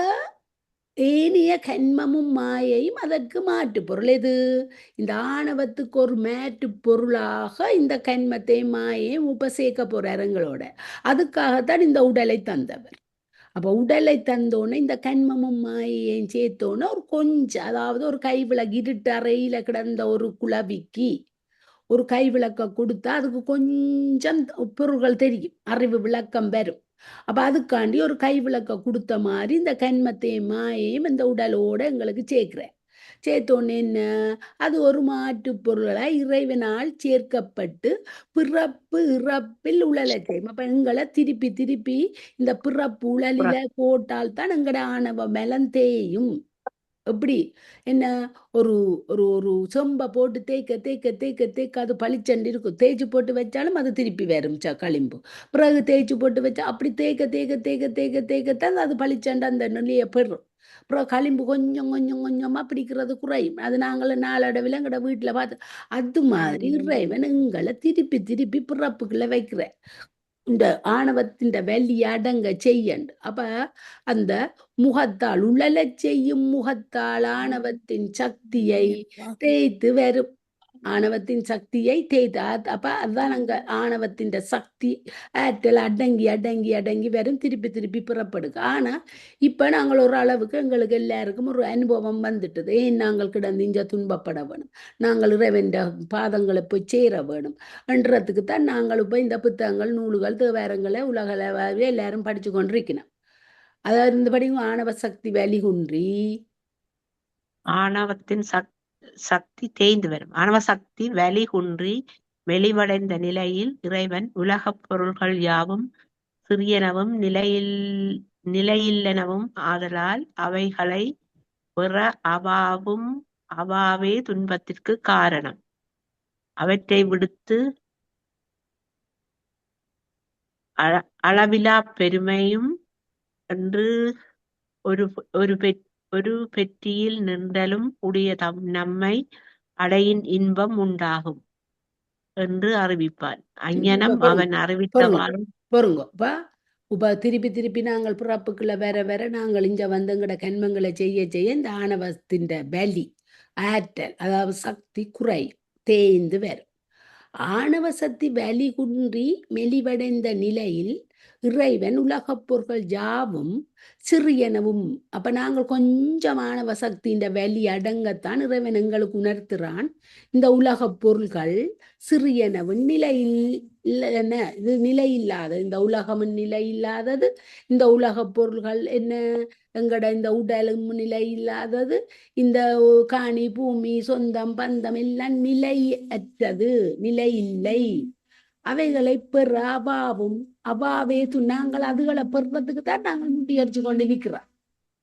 ஏனைய கண்மமும் மாயையும் அதற்கு மாற்று பொருள். எது? இந்த ஆணவத்துக்கு ஒரு மாற்று பொருளாக இந்த கண்மத்தை மாயையும் சேர்க்க போறார் எங்களோட. அதுக்காகத்தான் இந்த உடலை தந்தவர். உடலை தந்தோன்னு இந்த கண்மமும் மாயையும் சேர்த்தோன்னு ஒரு கொஞ்சம், அதாவது ஒரு கைவிளக்கு இருட்டு அறையில கிடந்த ஒரு குளவிக்கு ஒரு கைவிளக்க கொடுத்தா அதுக்கு கொஞ்சம் பொருள்கள் தெரியும், அறிவு விளக்கம் வரும். அதுக்காண்டி ஒரு கைவிளக்க கொடுத்த மாதிரி இந்த கண்மத்தையும் மாயையும் இந்த உடலோட எங்களுக்கு சேர்த்தோன்னு என்ன, அது ஒரு மாற்று பொருளாய் இறைவனால் சேர்க்கப்பட்டு பிறப்பு இறப்பில் உழலை செய்யும். எங்களை திருப்பி திருப்பி இந்த பிறப்பு உழலில போட்டால்தான் எங்கட ஆணவ பலம் தேயும். எப்படி என்ன ஒரு ஒரு ஒரு செம்பை போட்டு தேய்க்க தேய்க்க தேய்க்க தேய்க்க அது பளிச்சண்டு இருக்கும். தேய்ச்சி போட்டு வச்சாலும் அது திருப்பி வரும் களிம்பு. பிறகு தேய்ச்சி போட்டு வச்சா அப்படி தேய்க்க தேய்க்க தேய்க்க தேய்க்க தேய்க்கத்தான் அது பளிச்சண்டு அந்த நிலையை பெறும். அப்புறம் களிம்பு கொஞ்சம் கொஞ்சம் கொஞ்சமா பிடிக்கிறது குறையும். அது நாங்களும் நாளடைவில் எங்கட வீட்டுல பார்த்து அது மாதிரி இறைவன் எங்களை திருப்பி திருப்பி பிறப்புக்குள்ள வைக்கிறேன். இந்த ஆணவத்தின் வெளி அடங்க செய்யண்டு. அப்ப அந்த முகத்தால் உழலச் செய்யும் முகத்தால் ஆணவத்தின் சக்தியை தேய்த்து வரும். ஆணவத்தின் சக்தியை தேய்த்து அப்ப அதுதான் அங்க ஆணவத்தின் சக்தி ஆற்றல் அடங்கி அடங்கி அடங்கி வரும், திருப்பி திருப்பி புறப்படுது. ஆனா இப்ப நாங்கள் ஒரு அளவுக்கு எங்களுக்கு எல்லாருக்கும் ஒரு அனுபவம் வந்துட்டது. ஏன் நாங்கள் கிடந்து இங்க துன்பப்பட வேணும், நாங்கள் இறைவன் பாதங்களை போய் சேர வேணும் என்றதுக்கு தான் நாங்கள் இப்ப இந்த புத்தகங்கள் நூல்கள் தேவாரங்களை உலகளவாகவே எல்லாரும் படிச்சு கொண்டிருக்கணும். அதாவது இருந்தபடி ஆணவ சக்தி வலிகுன்றி ஆணவத்தின் சக்தி தேய்ந்து வரும். ஆணவ சக்தி வலிகுன்றி மெலிவடைந்த நிலையில் இறைவன் உலகப் பொருள்கள் யாவும் சிறியனவும் நிலையில்லனவும் ஆதலால் அவைகளை பெற அவாவே துன்பத்திற்கு காரணம். அவற்றை விடுத்து அளவிலா பெருமையும் என்று ஒரு பெற்றியில் நின்றலும் உடைய நம்மை அடையின் இன்பம் உண்டாகும் என்று அறிவிப்பான். அஞ்ஞனம் அவன் அறிவித்தவாறு பொருங்க. இப்ப திருப்பி திருப்பி நாங்கள் பிறப்புக்குள்ள வர வர நாங்கள் இங்க வந்தங்கட கண்மங்களை செய்ய செய்ய இந்த ஆணவத்தின் பலி ஆற்றல் அதாவது சக்தி குறை தேய்ந்து வரும். ஆணவ சக்தி வலி குன்றி மெலிவடைந்த நிலையில் இறைவன் உலகப் பொருள்கள் யாவும் சிறியனவும். அப்ப நாங்கள் கொஞ்சம் ஆணவ சக்தியின் வலி அடங்கத்தான் இறைவன் எங்களுக்கு உணர்த்துறான். இந்த உலகப் பொருள்கள் சிறியனவும் இது நிலை இல்லாதது. இந்த உலகமும் நிலை இல்லாதது. இந்த உலகப் பொருள்கள் என்ன எங்கட இந்த உடலும் நிலை இல்லாதது. இந்த காணி பூமி சொந்தம் பந்தம் எல்லாம் நிலையற்றது, நிலை இல்லை. அவைகளை பெற அபாவே நாங்கள் அதுகளை பெறுறதுக்கு தான் நாங்கள் முட்டியடிச்சு கொண்டு நிற்கிறோம்.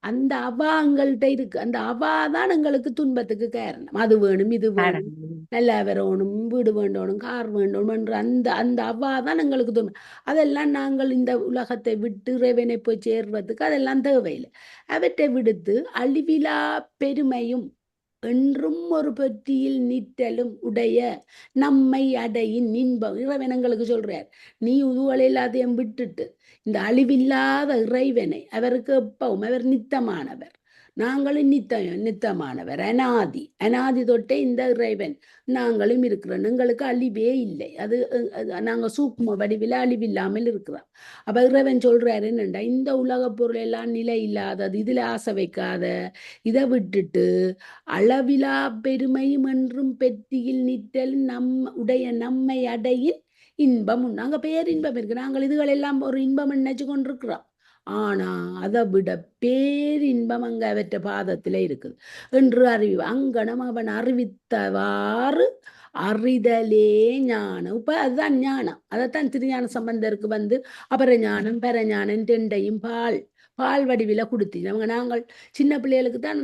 அந்த அபாங்கள்கிட்ட இருக்கு. அந்த அபாதான் எங்களுக்கு துன்பத்துக்கு காரணம். அது வேணும், இது வேணும், நல்லா வரணும், வீடு வேண்டணும், கார் வேண்டணும் என்ற அந்த அந்த அபாதான் எங்களுக்கு துன்பம். அதெல்லாம் நாங்கள் இந்த உலகத்தை விட்டு இறைவனை போய் சேர்வதற்கு அதெல்லாம் தேவையில்லை. அவற்றை விடுத்து அழிவிலா பெருமையும் என்றும் ஒரு பெற்றியில் நிற்றலும் உடைய நம்மை அடையின் இன்பம். இறைவன் எங்களுக்கு சொல்றார், நீ உதுவலை எல்லாத்தையும் விட்டுட்டு இந்த அழிவில்லாத இறைவனை, அவருக்கு எப்பவும் அவர் நித்தமானவர், நாங்களும் நித்தமானவர், அனாதி தொட்டே இந்த இறைவன் நாங்களும் இருக்கிறோம். எங்களுக்கு அழிவே இல்லை. அது நாங்க சூக்கும வடிவில் அழிவில்லாமல் இருக்கிறோம். அப்ப இறைவன் சொல்றாரு என்னண்டா, இந்த உலக பொருள் எல்லாம் நிலை இல்லாதது, இதுல ஆசை வைக்காத, இதை விட்டுட்டு அளவிலா பெருமையும் என்றும் பெற்றியில் நிற்றல் உடைய நம்மை அடையின் இன்பம். நாங்க பேரின்பம் இருக்கு, நாங்கள் இதுகள் எல்லாம் ஒரு இன்பம் நினைச்சு கொண்டிருக்கிறோம். ஆனா அதை விட பேரின்பம் அங்க அவற்ற பாதத்துல இருக்குது என்று அங்கனம் அவன் அறிவித்தவாறு அறிதலே ஞானம். இப்ப அதுதான் ஞானம். அதைத்தான் திருஞான சம்பந்தருக்கு அபரஞானம் பரஞானம் ரெண்டையும் பால் வடிவில கொடுத்தீங்க. நாங்கள் சின்ன பிள்ளைகளுக்கு தான்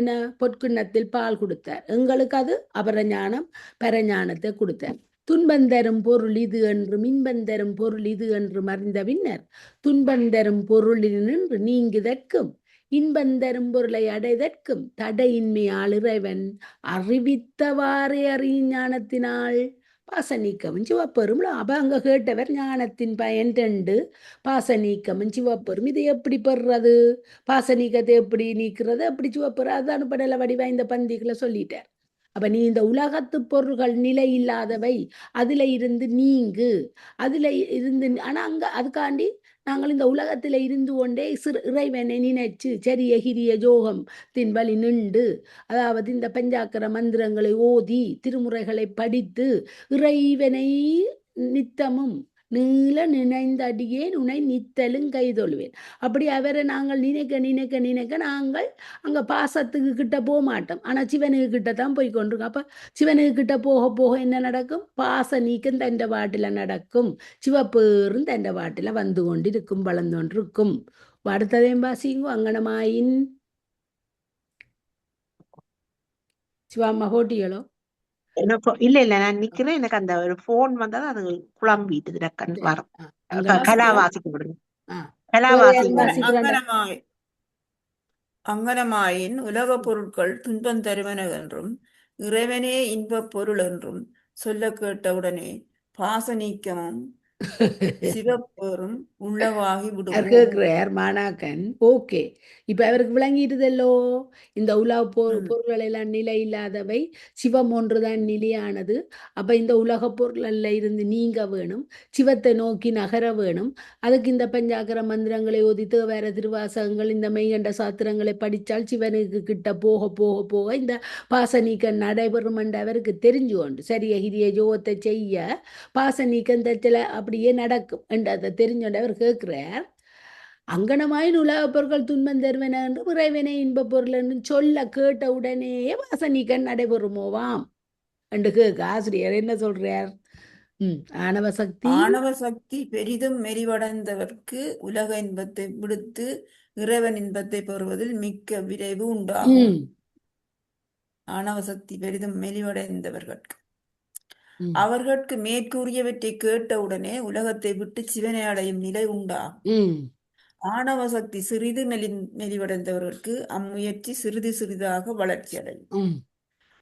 என்ன பொற்கிண்ணத்தில் பால் கொடுத்தார். எங்களுக்கு அது அபரஞானம் பரஞானத்தை கொடுத்தார். துன்பந்தரும் பொருள் இது என்றும் இன்பந்தரும் பொருள் இது என்றும் அறிந்த பின்னர் துன்பந்தரும் பொருளில் நின்று நீங்குதற்கும் இன்பந்தரும் பொருளை அடைதற்கும் தடையின்மையால் இறைவன் அறிவித்தவாறே அறியும் ஞானத்தினால் பாசநீக்கமும் சிவப்பெரும். அப்ப அங்க கேட்டவர் ஞானத்தின் பயன் 2 பாசநீக்கமும் சிவப்பெரும். இதை எப்படி பெறுறது, பாசநீக்கத்தை எப்படி நீக்கிறது, எப்படி சிவப்பெரு, அதான் படல வடிவா இந்த பந்திகளை சொல்லிட்டார். அப்ப நீ இந்த உலகத்து பொருள்கள் நிலை இல்லாதவை, அதுல இருந்து நீங்கு, அதுல இருந்து. ஆனா அங்க அதுக்காண்டி நாங்கள் இந்த உலகத்துல இருந்து கொண்டே இறைவனை நினைச்சு சரிய கிரிய ஜோகத்தின் வழி நின்று, அதாவது இந்த பஞ்சாக்கர மந்திரங்களை ஓதி திருமுறைகளை படித்து இறைவனை நித்தமும் நீள நினைந்த அடியேன் உன்னை நித்தலும் கைதொழுவேன். அப்படி அவரை நாங்கள் நினைக்க நினைக்க நினைக்க நாங்கள் அங்க பாசத்துக்கு கிட்ட போக மாட்டோம். ஆனா சிவனுக்கு கிட்ட தான் போய் கொண்டிருக்கோம். அப்ப சிவனுக்கு கிட்ட போக போக என்ன நடக்கும், பாச நீக்கம் தண்ட வாட்டில நடக்கும், சிவப்பேரும் தண்ட வாட்டில வந்து கொண்டிருக்கும், வளர்ந்து கொண்டிருக்கும். அடுத்ததையும் பாசிங்கோ அங்கனமாயின் சிவாம்மா போட்டிகளோ? எனக்கு இல்ல நான் நிக்கிறேன். எனக்கு அந்த ஒரு போன் வந்தது, அது குழம்பிட்டு டக்குன்னு சரி. வரும். நீங்க கலா வாசிங்க. வாசிக்க விடுங்க. கலா வேற யாரும் வாசிக்க விடுங்க. வாசிக்கிறாண்டா? அங்கனமாயின் உலகப் பொருட்கள் துன்பம் தருவன என்றும் இறைவனே இன்பப் பொருள் என்றும் சொல்ல கேட்டவுடனே பாச நீக்கமும் சிவப்பேறும் உள்ளவாகி அவர் விடுமோ. கேட்கிறார் மாணாக்கன். ஓகே, இப்ப அவருக்கு விளங்கிடுதல்லோ, இந்த உலக ம். பொருள்கள் எல்லாம் நிலை இல்லாதவை, சிவம் ஒன்றுதான் நிலையானது. அப்ப இந்த உலக பொருள்கள்ல இருந்து நீங்க வேணும், சிவத்தை நோக்கி நகர வேணும். அதுக்கு இந்த பஞ்சாக்கர மந்திரங்களை ஓதி தேவார திருவாசகங்கள் இந்த மெய்கண்ட சாத்திரங்களை படித்தால் சிவனுக்கு கிட்ட போக போக போக இந்த பாச நீக்கம் நடைபெறும் என்று அவருக்கு தெரிஞ்சு கொண்டு சரிய கிரிய ஜோகத்தை செய்ய பாச நீக்கம் தச்சல அப்படியே நடக்கும் என்று அதை தெரிஞ்சோண்டு அவர் கேட்கிறார். அங்கனமாயின் உலகப் பொருட்கள் துன்பம் தருவன என்று இறைவனை இன்பப் பொருள் என்று சொல்ல கேட்ட உடனே பாச நீக்கம் நடைபெறுமோவாம் என்று கேட்க ஆசிரியர் என்ன சொல்றார்? ஆணவ சக்தி. ஆணவ சக்தி பெரிதும் மெலிவடைந்தவர்க்கு உலக இன்பத்தை விடுத்து இறைவன் இன்பத்தை பெறுவதில் மிக்க விரைவு உண்டாகும். ம் ஆணவ சக்தி பெரிதும் மெலிவடைந்தவர்கட்கு ம் அவர்கட்கு மேற்கூறியவற்றை கேட்டவுடனே உலகத்தை விட்டு சிவனை அடையும் நிலை உண்டாகும். ம் ஆணவ சக்தி சிறிது மெலிவடைந்தவர்களுக்கு அம்முயற்சி சிறிது சிறிதாக வளர்ச்சி அடையும். ம்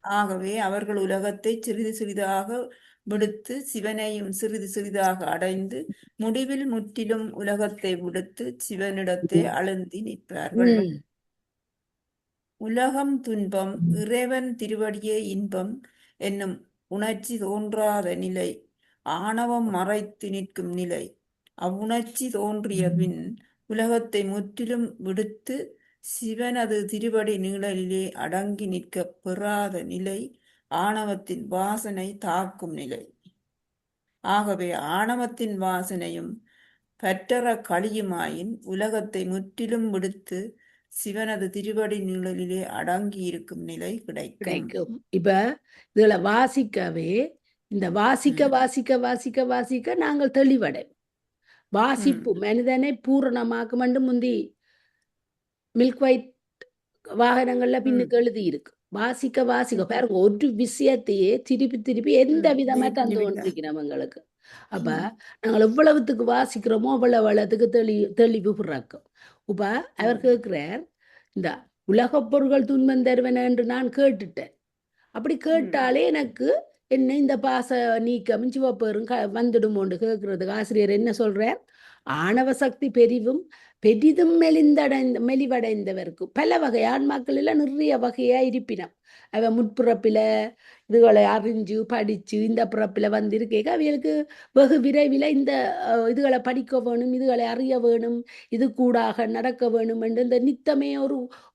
ஆகவே அவர்கள் உலகத்தை சிறிது சிறிதாக விடுத்து சிவனையும் சிறிது சிறிதாக அடைந்து முடிவில் முற்றிலும் உலகத்தை விடுத்து சிவனிடத்தை அழுந்தி நிற்பார்கள். ம் உலகம் துன்பம் இறைவன் திருவடியே இன்பம் என்னும் உணர்ச்சி தோன்றாத நிலை ஆணவம் மறைத்து நிற்கும் நிலை. அவ்வுணர்ச்சி தோன்றிய பின் உலகத்தை முற்றிலும் விடுத்து சிவனது திருவடி நிழலிலே அடங்கி நிற்க பெறாத நிலை ஆணவத்தின் வாசனை தாக்கும் நிலை. ஆகவே ஆணவத்தின் வாசனையும் பற்றற கழியுமாயின் உலகத்தை முற்றிலும் விடுத்து சிவனது திருவடி நிழலிலே அடங்கி இருக்கும் நிலை கிடைக்கும். கிடைக்கும். இப்ப இதுல வாசிக்கவே இந்த வாசிக்க ம். வாசிக்க வாசிக்க வாசிக்க நாங்கள் தெளிவடை வாசிப்பு மனிதனை பூரணமாக்கும் என்று முந்தி மில்க் ஒயிட் வாகனங்கள்ல பின்னுக்கு எழுதி இருக்கு. வாசிக்க வாசிக்க பாருங்க, ஒரு விஷயத்தையே திருப்பி திருப்பி எந்த விதமா தந்து கொண்டிருக்கிறோம் எங்களுக்கு. அப்ப நாங்கள் எவ்வளவுத்துக்கு வாசிக்கிறோமோ அவ்வளவுக்கு தெளிவு பிறக்கும். இப்ப அவர் கேட்கிறார், இந்த உலகப் பொருள்கள் துன்பம் தருவன என்று நான் கேட்டுட்டேன். அப்படி கேட்டாலே எனக்கு என்ன இந்த பாச நீக்கம் சிவப்பெரும் வந்துடுமோன்னு கேட்கறதுக்கு ஆசிரியர் என்ன சொல்றார்? ஆணவ சக்தி பெரிதும் மெலிவடைந்தவருக்கு பல வகை ஆன்மாக்கள் எல்லாம் நிறைய வகையா இருப்பினம். அவ முற்பிறப்பில இதுகளை அறிஞ்சு படிச்சு இந்த பிறப்பில வந்திருக்கேங்க அவைகளுக்கு வெகு விரைவில் இந்த இதுகளை படிக்க வேணும், இதுகளை அறிய வேணும், இது கூடாக நடக்க வேணும் என்று இந்த நித்தமே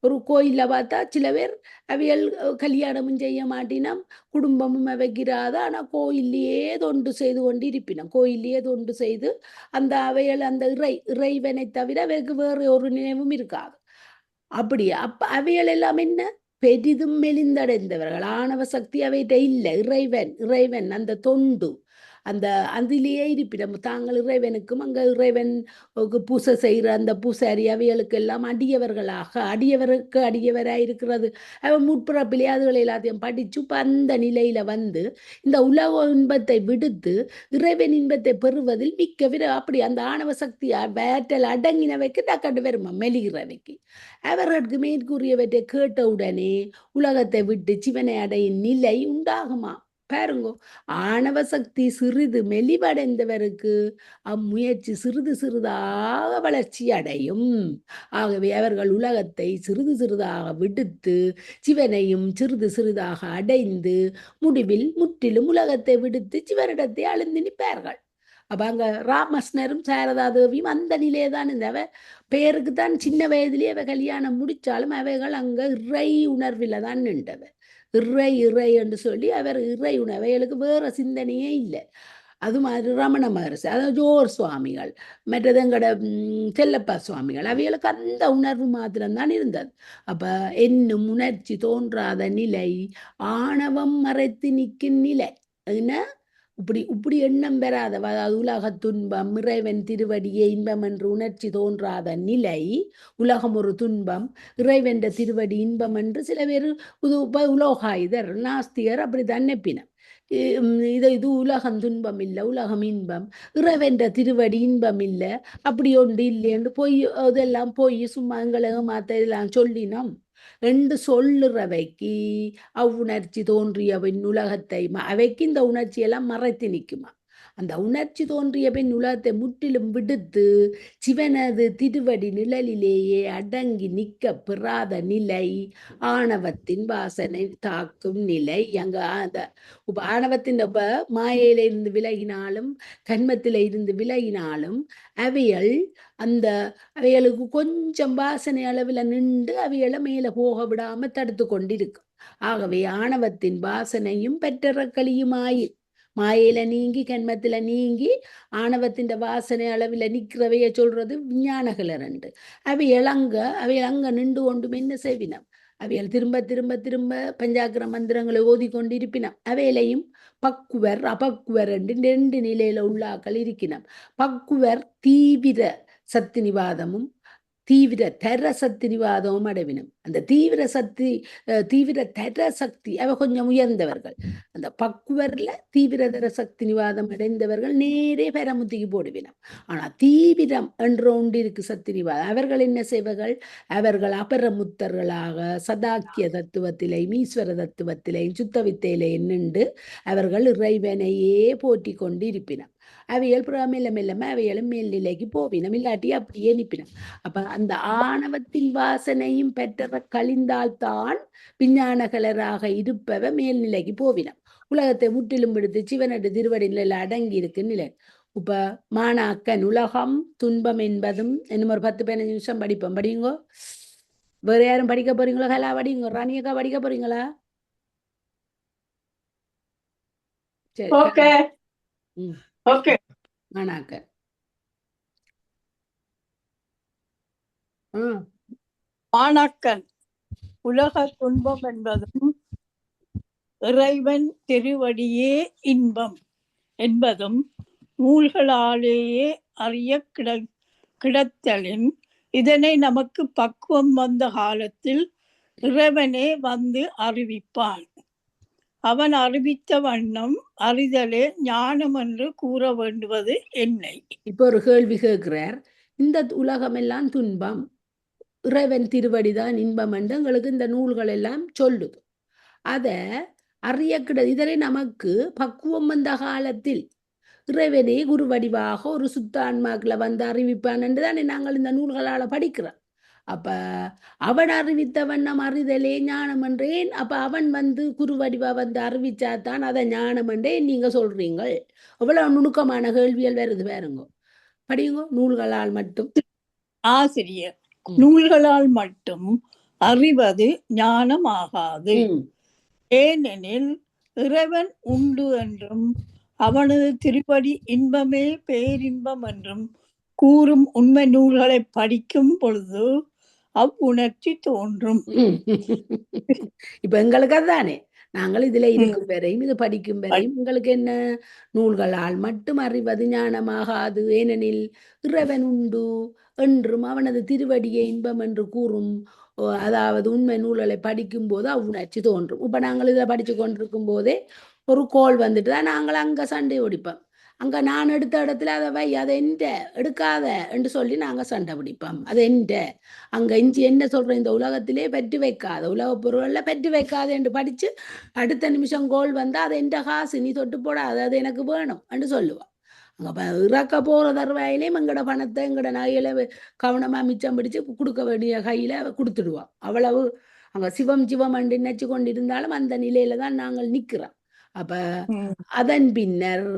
ஒரு கோயில்ல பார்த்தா சில பேர் அவைகள் கல்யாணமும் செய்ய மாட்டினம், குடும்பமும் வைக்கிறாத, ஆனா கோயில்லையே தொண்டு செய்து கொண்டு இருப்பினம். கோயில்லையே தொண்டு செய்து அந்த அவைகள் அந்த இறைவனை தவிர அவருக்கு வேறு ஒரு நினைவும் இருக்காது. அப்படியே அப்ப அவைகள் எல்லாம் என்ன பெரிதும் மெலிந்தடைந்தவர்கள். ஆணவ சக்தி அவைகிட்ட இல்லை. இறைவன் அந்த தொண்டு அந்த அதிலேயே இருப்பிடம். தாங்கள் இறைவனுக்கும் அங்க இறைவன் பூசை செய்கிற அந்த பூசாரி அவைகளுக்கு எல்லாம் அடியவருக்கு அடியவராக இருக்கிறது. அவன் முற்பிறப்பிலே அதுகளை எல்லாத்தையும் படிச்சு அந்த நிலையில வந்து இந்த உலக இன்பத்தை விடுத்து இறைவன் இன்பத்தை பெறுவதில் மிக்க அப்படி அந்த ஆணவ சக்தி வேற்றல் அடங்கினவைக்கு டக்கண்டு வருமா மெலிகிறவைக்கு. அவர்களுக்கு மேற்கூறியவற்றை கேட்டவுடனே உலகத்தை விட்டு சிவனை அடையும் நிலை உண்டாகுமா. பாருங்கோ, ஆணவ சக்தி சிறிது மெலிவடைந்தவருக்கு அம்முயற்சி சிறிது சிறிதாக வளர்ச்சி அடையும். ஆகவே அவர்கள் உலகத்தை சிறிது சிறிதாக விடுத்து சிவனையும் சிறிது சிறிதாக அடைந்து முடிவில் முற்றிலும் உலகத்தை விடுத்து சிவனிடத்தை அழுந்து நிற்பார்கள். அப்ப அங்க ராமகிருஷ்ணரும் சாரதா தேவியும் அந்த நிலையதான் இருந்தவ. பேருக்கு தான் சின்ன வயதிலேயே அவ கல்யாணம் முடிச்சாலும் அவைகள் அங்க இறை உணர்வில் தான் நின்றவ. இறை என்று சொல்லி அவர் இறை உணர்வைகளுக்கு வேற சிந்தனையே இல்லை. அது மாதிரி ரமண மகரிஷி, அதாவது ஜோர் சுவாமிகள், மற்றது எங்கட செல்லப்பா சுவாமிகள், அவைகளுக்கு அந்த உணர்வு மாத்திரம்தான் இருந்தது. அப்ப என்னும் உணர்ச்சி தோன்றாத நிலை ஆணவம் மறைத்து நிற்கும் நிலை. என்ன இப்படி இப்படி எண்ணம் பெறாத அதாவது உலகத் துன்பம் இறைவன் திருவடியே இன்பம் என்று உணர்ச்சி தோன்றாத நிலை, உலகம் ஒரு துன்பம் இறைவன் திருவடி இன்பம் என்று சில பேர் உலோகாயுதர் நாஸ்திகர் அப்படி தன்னைப்பினர். இது உலகம் துன்பம் இல்லை, உலகம் இன்பம், இறைவன் திருவடி இன்பம் இல்லை, அப்படி ஒன்று இல்லைன்னு பொய், அதெல்லாம் பொய், சும்மா எங்களை மாத்த எல்லாம் சொல்லினோம் என்று சொல்லுறவைக்கு அவ்வுணர்ச்சி தோன்றிய பின் உலகத்தை அவைக்கு இந்த உணர்ச்சியெல்லாம் மறைத்து நிற்குமா. அந்த உணர்ச்சி தோன்றிய பின் உலகத்தை முற்றிலும் விடுத்து சிவனது திருவடி நிழலிலேயே அடங்கி நிற்க பெறாத நிலை ஆணவத்தின் வாசனை தாக்கும் நிலை. அங்க அந்த ஆணவத்தின் மாயையில இருந்து விலகினாலும் கண்மத்தில இருந்து விலகினாலும் அவைகளுக்கு கொஞ்சம் வாசனை அளவில் நின்று அவைகளை மேல போக விடாம தடுத்து கொண்டிருக்கும். ஆகவே ஆணவத்தின் வாசனையும் பெற்ற களியுமாயில் மாயையில நீங்கி கண்மத்தில நீங்கி ஆணவத்தின் வாசனை அளவில் நிற்கிறவைய சொல்றது விஞ்ஞானகள் ரெண்டு. அவைகள் அங்க நின்று கொண்டும் என்ன செய்வினம், அவைகள் திரும்ப திரும்ப திரும்ப பஞ்சாக்கிர மந்திரங்களை ஓதிக்கொண்டிருப்பினம். அவையிலையும் பக்குவர் அபக்குவர் என்று ரெண்டு நிலையில உள்ளாக்கள் இருக்கினம். பக்குவர் தீவிர சத்தினிவாதமும் தீவிர தர சக்திவாதமும் அடைவினும். அந்த தீவிர தர சக்தி அவ கொஞ்சம் உயர்ந்தவர்கள். அந்த பக்குவர்ல தீவிர தர சக்திவாதம் அடைந்தவர்கள் நேரே பெரமுத்திக்கு போடுவினம். ஆனா தீவிரம் என்ற ஒன்று இருக்கு சக்திவாதம். அவர்கள் என்ன செய்வார்கள், அவர்கள் அபரமுத்தர்களாக சதாக்கிய தத்துவத்திலையும் ஈஸ்வர தத்துவத்திலையும் சுத்த வித்தையிலே நின்று அவர்கள் இறைவனையே போற்றி கொண்டு இருப்பினம். அவைகள் மெல்ல மெல்லம அவைகளும் மேல்நிலைக்கு போவினம், இல்லாட்டி அப்படியே நிற்பினம். அப்ப அந்த ஆணவத்தின் வாசனையும் பெற்ற கழிந்தால்தான் விஞ்ஞானகலராக இருப்பவ மேல்நிலைக்கு போவினம். உலகத்தை முற்றிலும் விடுத்து சிவனடு திருவடி நிலையில அடங்கி இருக்கு நிலை. இப்ப மாணாக்கன் உலகம் துன்பம் என்பதும் இன்னும் ஒரு 10-15 நிமிஷம் படிப்போம். படிங்கோ. வேற யாரும் படிக்க போறீங்களோ? ஹலா படிங்க. ராணியக்கா படிக்க போறீங்களா? சரி. ஓகே. மாணாக்கன் மாணாக்கன் உலக துன்பம் என்பதும் இறைவன் திருவடியே இன்பம் என்பதும் நூல்களாலேயே அறிய கிடத்தலின் இதனை நமக்கு பக்குவம் வந்த காலத்தில் இறைவனே வந்து அறிவிப்பான். அவன் அறிவித்த வண்ணம் அறிதலே ஞானம் என்று கூற வேண்டுவது என்னை. இப்போ ஒரு கேள்வி கேட்கிறார். இந்த உலகம் எல்லாம் துன்பம், இறைவன் திருவடிதான் இன்பம் என்று எங்களுக்கு இந்த நூல்கள் எல்லாம் சொல்லுது. அத அறிய இதனை நமக்கு பக்குவம் வந்த காலத்தில் இறைவனே குரு வடிவாக ஒரு சுத்தான்மாக்களை வந்து அறிவிப்பான் என்று தானே நாங்கள் இந்த நூல்களால படிக்கிறோம். அப்ப அவன் அறிவித்த வண்ணம் அறிதலே ஞானம் என்றேன். அப்ப அவன் வந்து குரு வடிவா வந்து அறிவிச்சாதான் அதை ஞானம் என்றே நீங்க சொல்றீங்க. அவ்வளவு நுணுக்கமான கேள்விகள் வருது பாருங்க. படியுங்க. நூல்களால் மட்டும் ஆசிரியர் நூல்களால் மட்டும் அறிவது ஞானமாகாது. ஏனெனில் இறைவன் உண்டு என்றும் அவனது திருப்படி இன்பமே பேரின்பம் என்றும் கூறும் உண்மை நூல்களை படிக்கும் பொழுது அவ்வுணர்ச்சி தோன்றும். இப்ப எங்களுக்கு அதுதானே, நாங்கள் இதுல இருக்கும் வரையும் இது படிக்கும் வரையும் உங்களுக்கு என்ன, நூல்களால் மட்டும் அறிவது ஞானமாகாது. ஏனெனில் இறைவன் உண்டு என்றும் அவனது திருவடியை இன்பம் என்று கூறும் அதாவது உண்மை நூல்களை படிக்கும் போது அவ்வுணர்ச்சி தோன்றும். இப்ப நாங்கள் இதை படிச்சு கொண்டிருக்கும் போதே ஒரு கோல் வந்துட்டு தான் நாங்கள் அங்க சண்டை ஓடிப்போம். அங்க நான் எடுத்த இடத்துல அதை வை, அதை எந்த எடுக்காத என்று சொல்லி நாங்க சண்டை பிடிப்போம். அது எந்த அங்க இஞ்சி என்ன சொல்றோம், இந்த உலகத்திலே பெற்று வைக்காத, உலக பொருள்ல பெற்று வைக்காத என்று படிச்சு அடுத்த நிமிஷம் கோல் வந்தா அது எந்த காசு, நீ தொட்டு போடாத, அது எனக்கு வேணும் என்று சொல்லுவான். அங்க இறக்க போற தருவாயிலேயும் எங்கட பணத்தை எங்கட நகையில கவனமா மிச்சம் பிடிச்சு கொடுக்க வேண்டிய கையில கொடுத்துடுவான். அவ்வளவு அங்க சிவம் சிவம் என்று நினைச்சு கொண்டிருந்தாலும் அந்த நிலையில தான் நாங்கள் நிக்கிறோம். அப்ப அதன் பின்னர்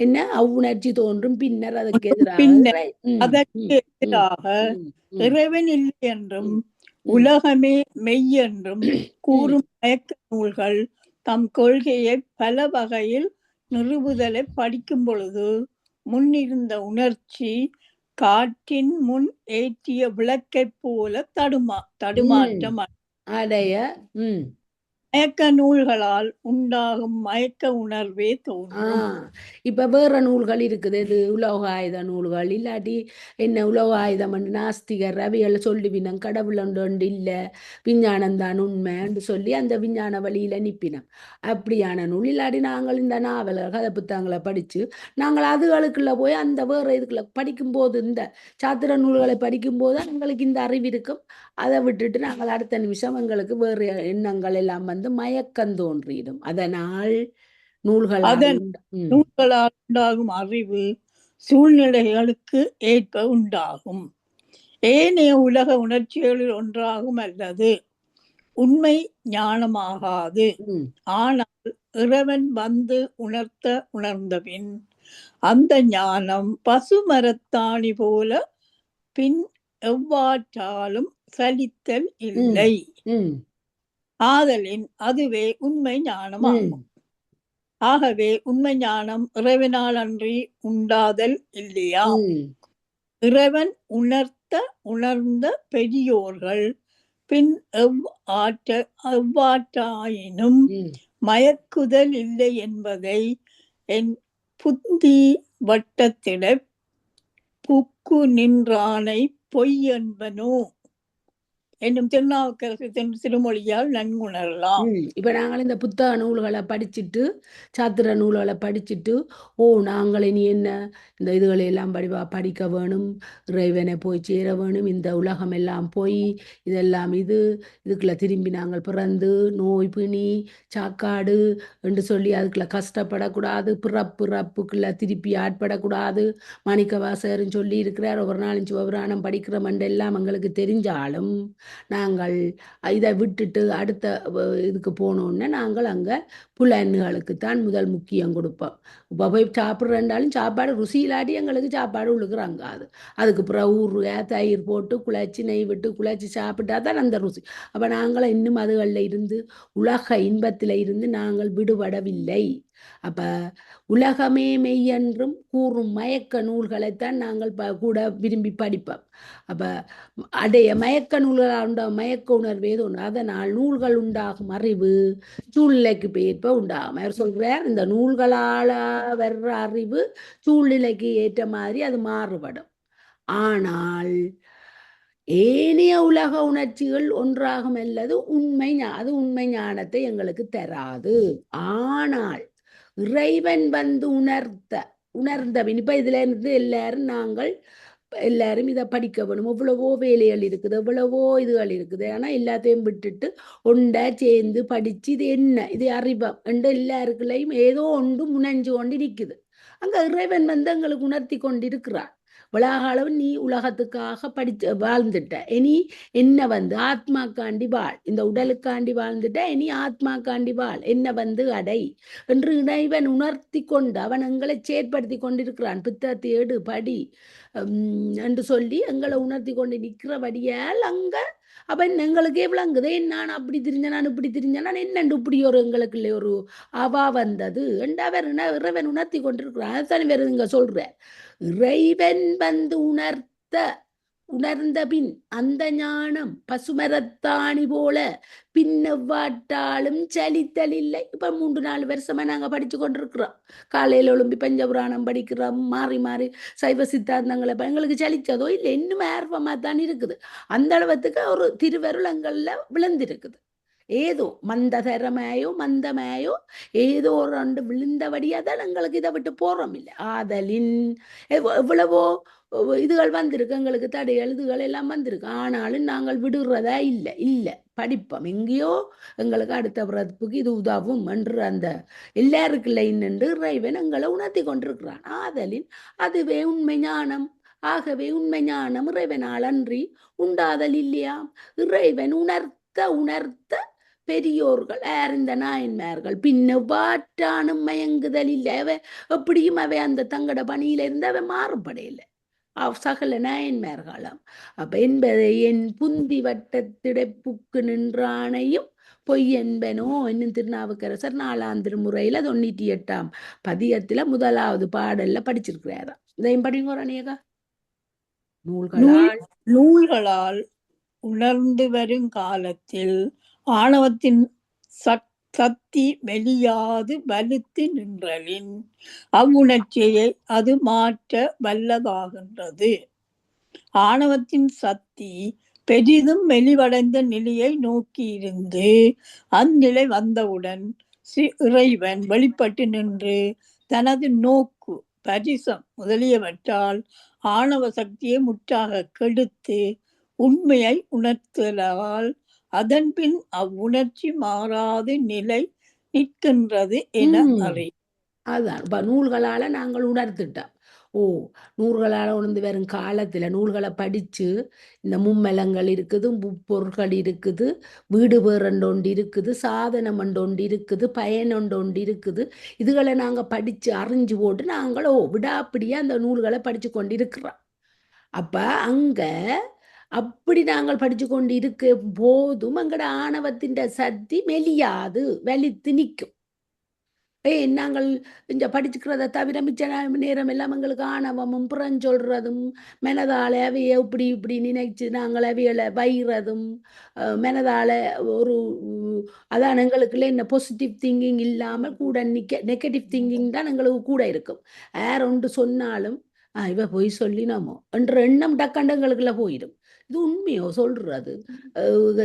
என்ன அவ்வுணர்ச்சி தோன்றும். பின்னர் அதற்கு எதிராக இறைவன் இல்லை என்றும் உலகமே மெய் என்றும் கூறும் மயக்க நூல்கள் தம் கொள்கையை பல வகையில் நிறுவுதலை படிக்கும் பொழுது முன்னிருந்த உணர்ச்சி காற்றின் முன் ஏற்றிய விளக்கை போல தடுமாற்றம் அடைய மயக்க நூல்களால் உண்டாகும் மயக்க உணர்வே தோன்றும். இப்ப வேற நூல்கள் இருக்குது, இது உலோக ஆயுத நூல்கள், இல்லாட்டி என்ன உலோக ஆயுதம் நாஸ்திகர் அவைகள் சொல்லுவினம், கடவுள் ஒன்று இல்ல, விஞ்ஞானம் தான் உண்மைன்னு சொல்லி அந்த விஞ்ஞான வழியில நிப்பினம். அப்படியான நூல். இல்லாட்டி நாங்கள் இந்த நாவல்கள் கதை புத்தகங்களை படிச்சு நாங்கள் அதுகளுக்குள்ள போய் அந்த வேற இதுக்குள்ள படிக்கும்போது, இந்த சாத்திர நூல்களை படிக்கும்போது எங்களுக்கு இந்த அறிவு இருக்கும். அதை விட்டுட்டு நாங்கள் அடுத்த நிமிஷம் எங்களுக்கு வேறு எண்ணங்கள் எல்லாம் வந்து மயக்கம் தோன்றிடும். அதனால் நூல்களால் நூல்களால் உண்டாகும் அறிவு சூழ்நிலைகளுக்கு ஏற்ப உண்டாகும். ஏனைய உலக உணர்ச்சிகளில் ஒன்றாகும் அல்லது உண்மை ஞானமாகாது. ஆனால் இறைவன் வந்து உணர்ந்தபின் அந்த ஞானம் பசுமரத்தாணி போல பின் எவ்வாற்றாலும் சலித்தல் இல்லை. ஆதலின் அதுவே உண்மை ஞானமாகும். ஆகவே உண்மை ஞானம் இறைவனால் அன்றி உண்டாதல் இல்லையா? இறைவன் உணர்ந்த பெரியோர்கள் பின் எவ்வாற்றாயினும் மயக்குதல் இல்லை என்பதை என் புத்தி வட்டத்திட புக்கு நின்றானை பொய் என்பனோ என்னும் திருநாவுக்கரசு திருமொழியால் நன்குணரலாம். இப்ப நாங்கள் இந்த புத்தக நூல்களை படிச்சுட்டு, சாத்திர நூல்களை படிச்சுட்டு, நாங்கள் இனி என்ன இந்த இதுகளை எல்லாம் படிக்க வேணும், இறைவனை போய் சேர வேணும், இந்த உலகம் எல்லாம் போய் இதெல்லாம் இதுக்குள்ள திரும்பி நாங்கள் பிறந்து நோய் பிணி சாக்காடு என்று சொல்லி அதுக்குள்ள கஷ்டப்படக்கூடாது, பிறப்புக்குள்ள திருப்பி ஆட்படக்கூடாது, மாணிக்கவாசகர்னு சொல்லி இருக்கிறார், ஒவ்வொரு நாளும் சிவபுராணம் படிக்கிற மண்டெல்லாம் எங்களுக்கு தெரிஞ்சாலும் நாங்கள் இதை விட்டுட்டு அடுத்த இதுக்கு போனோன்னே நாங்கள் அங்கே புலன்களுக்குத்தான் முதல் முக்கியம் கொடுப்போம். இப்போ போய் சாப்பிட்றேன்டாலும் சாப்பாடு ருசி இல்லாட்டி எங்களுக்கு சாப்பாடு உழுக்குறாங்க. அதுக்கு பிறகு ஊறுகாய் தயிர் போட்டு குழச்சி நெய் விட்டு குழச்சி சாப்பிட்டா தான் அந்த ருசி. அப்போ நாங்கள் இன்னும் அதுகளில் இருந்து உலக இன்பத்தில் இருந்து நாங்கள் விடுபடவில்லை. அப்ப உலகமே மெய்யென்றும் கூறும் மயக்க நூல்களைத்தான் நாங்கள் கூட விரும்பி படிப்போம். அப்ப மயக்க நூல்களால் உண்டாகும் மயக்க உணர்வு ஏதோ ஒன்று. அதனால் நூல்கள் உண்டாகும் அறிவு சூழ்நிலைக்கு ஏற்ப உண்டாகும். அவர் சொல்றார், இந்த நூல்களால வர்ற அறிவு சூழ்நிலைக்கு ஏற்ற மாதிரி அது மாறுபடும். ஆனால் ஏனைய உலக உணர்ச்சிகள் ஒன்றாகும் அல்லது அது உண்மை ஞானத்தை எங்களுக்கு தராது. ஆனால் இறைவன் வந்து உணர்ந்தபின் இப்ப இதுல இருந்து எல்லாரும் இதை படிக்க வேணும். எவ்வளவோ வேலைகள் இருக்குது, எவ்வளவோ இதுகள் இருக்குது. ஆனா எல்லாத்தையும் விட்டுட்டு ஒண்டா சேர்ந்து படிச்சு இது என்ன இது அறிவம் என்று எல்லாருக்குள்ளையும் ஏதோ ஒன்று முனைஞ்சு கொண்டு இருக்குது. அங்க இறைவன் வந்து எங்களுக்கு உணர்த்தி கொண்டிருக்கிறார். உலகளவு நீ உலகத்துக்காக வாழ்ந்துட்ட, இனி என்ன வந்து ஆத்மாக்காண்டி வாழ், இந்த உடலுக்காண்டி வாழ்ந்துட்ட, இனி ஆத்மாக்காண்டி வாழ், என்ன வந்து அடை என்று இறைவன் உணர்த்தி கொண்டு அவன் எங்களை செயற்படுத்தி கொண்டிருக்கிறான். புத்தகத்தை எடு படி என்று சொல்லி எங்களை உணர்த்தி கொண்டு நிற்கிறபடியால் அங்க அப்ப எங்களுக்கே விளங்குதே, நான் அப்படி தெரிஞ்சேன், நான் இப்படி தெரிஞ்சேன், நான் என்னண்டு இப்படி ஒரு எங்களுக்குள்ளே ஒரு அவா வந்தது என்று அவர் இறைவன் உணர்த்தி கொண்டிருக்கிறான். அதுதான் வேறு இங்க சொல்ற, இறைவன் வந்து உணர்ந்த பின் அந்த ஞானம் பசுமரத்தாணி போல பின்னவாட்டாலும் சலித்தல் இல்லை. இப்ப 3-4 வருஷமா நாங்க படிச்சு கொண்டிருக்கிறோம். காலையில ஒழும்பி பஞ்சபுராணம் படிக்கிறோம், மாறி மாறி சைவ சித்தாந்தங்களை எங்களுக்கு சலிச்சதோ இல்லை, இன்னும் ஆர்வமா தான் இருக்குது. அந்த அளவுக்கு ஒரு திருவருளங்கள்ல விழுந்திருக்குது. ஏதோ மந்தமாயோ ஏதோ ஒரு ரெண்டு விழுந்தபடியா தான் எங்களுக்கு இதை விட்டு போறோம் இல்லை. ஆதலின் எவ்வளவோ இதுகள் வந்திருக்கு, எங்களுக்கு தடைகள் இதுகள் எல்லாம் வந்திருக்கு. ஆனாலும் நாங்கள் விடுறதா இல்லை படிப்போம். எங்கேயோ எங்களுக்கு அடுத்த பிறப்புக்கு இது உதவும் என்று அந்த எல்லாருக்குள்ள நின்று இறைவன் எங்களை உணர்த்தி கொண்டிருக்கிறான். ஆதலின் அதுவே உண்மை ஞானம். ஆகவே உண்மை ஞானம் இறைவனால் அன்றி உண்டாதல் இல்லையா? இறைவன் உணர்த்த பெரியோர்கள் இந்த நாயன்மார்கள் பின்ன வாட்டானும் மயங்குதல் இல்லை. எப்படியும் அவை அந்த தங்கட பணியில இருந்து அவை மாறுபடையில்லை சகல நாயன்மார்களாம். அப்ப என்பதை என் புந்தி வட்டத்திடைப்புக்கு நின்றானையும் பொய் என்பனோ என்னும் திருநாவுக்கரசர் 4ஆம் திருமுறையில 98ஆம் பதியத்துல 1வது பாடல்ல படிச்சிருக்கிறாரா. இதையும் படிங்கோரணியக்கா. நூல்களால் உணர்ந்து வரும் காலத்தில் ஆணவத்தின் சக்தி வெளியாது வலுத்து நின்றலின் அவ்வுணர்ச்சியை அது மாற்ற வல்லதாகின்றது. ஆணவத்தின் சக்தி பெரிதும் வெளிவடைந்த நிலையை நோக்கியிருந்து அந்நிலை வந்தவுடன் இறைவன் வெளிப்பட்டு நின்று தனது நோக்கு, பரிசம் முதலியவற்றால் ஆணவ சக்தியை முற்றாக கெடுத்து உண்மையை உணர்த்தலால் அதன்பின் அவ்வுணர்ச்சி மாறாது நிலை நிற்கின்றது என அறி. அதுதான் நூல்களால நாங்கள் உணர்த்திட்டோம். நூல்களால் உணர்ந்து வரும் காலத்துல நூல்களை படிச்சு இந்த மும்மலங்கள் இருக்குது, முப்பொருள்கள் இருக்குது, வீடு பேரண்டொண்டு இருக்குது, சாதனம் ஒன்று இருக்குது, பயன் ஒன்று இருக்குது. இதுகளை நாங்க படிச்சு அறிஞ்சு போட்டு நாங்கள் விடாப்பிடியா அந்த நூல்களை படிச்சு கொண்டு இருக்கிறோம். அப்ப அங்க அப்படி நாங்கள் படிச்சு கொண்டு இருக்க போதும் எங்கட ஆணவத்தின் சக்தி மெலியாது வலித்து நிற்கும். நாங்கள் இந்த படிச்சுக்கிறத தவிர மிச்ச நேரம் எல்லாம் எங்களுக்கு ஆணவமும் புறஞ்சொல்றதும் மனதால அவைய இப்படி இப்படி நினைச்சு நாங்கள் அவைகளை வைகிறதும் மனதால ஒரு அதான் எங்களுக்குள்ள என்ன பாசிட்டிவ் திங்கிங் இல்லாமல் கூட நெகட்டிவ் திங்கிங் தான் எங்களுக்கு கூட இருக்கும். யார் ஒன்று சொன்னாலும் இவ போய் சொல்லினோமோ என்ற எண்ணம் டக்கண்டங்களுக்குள்ள போயிடும். இது உண்மையோ சொல்றது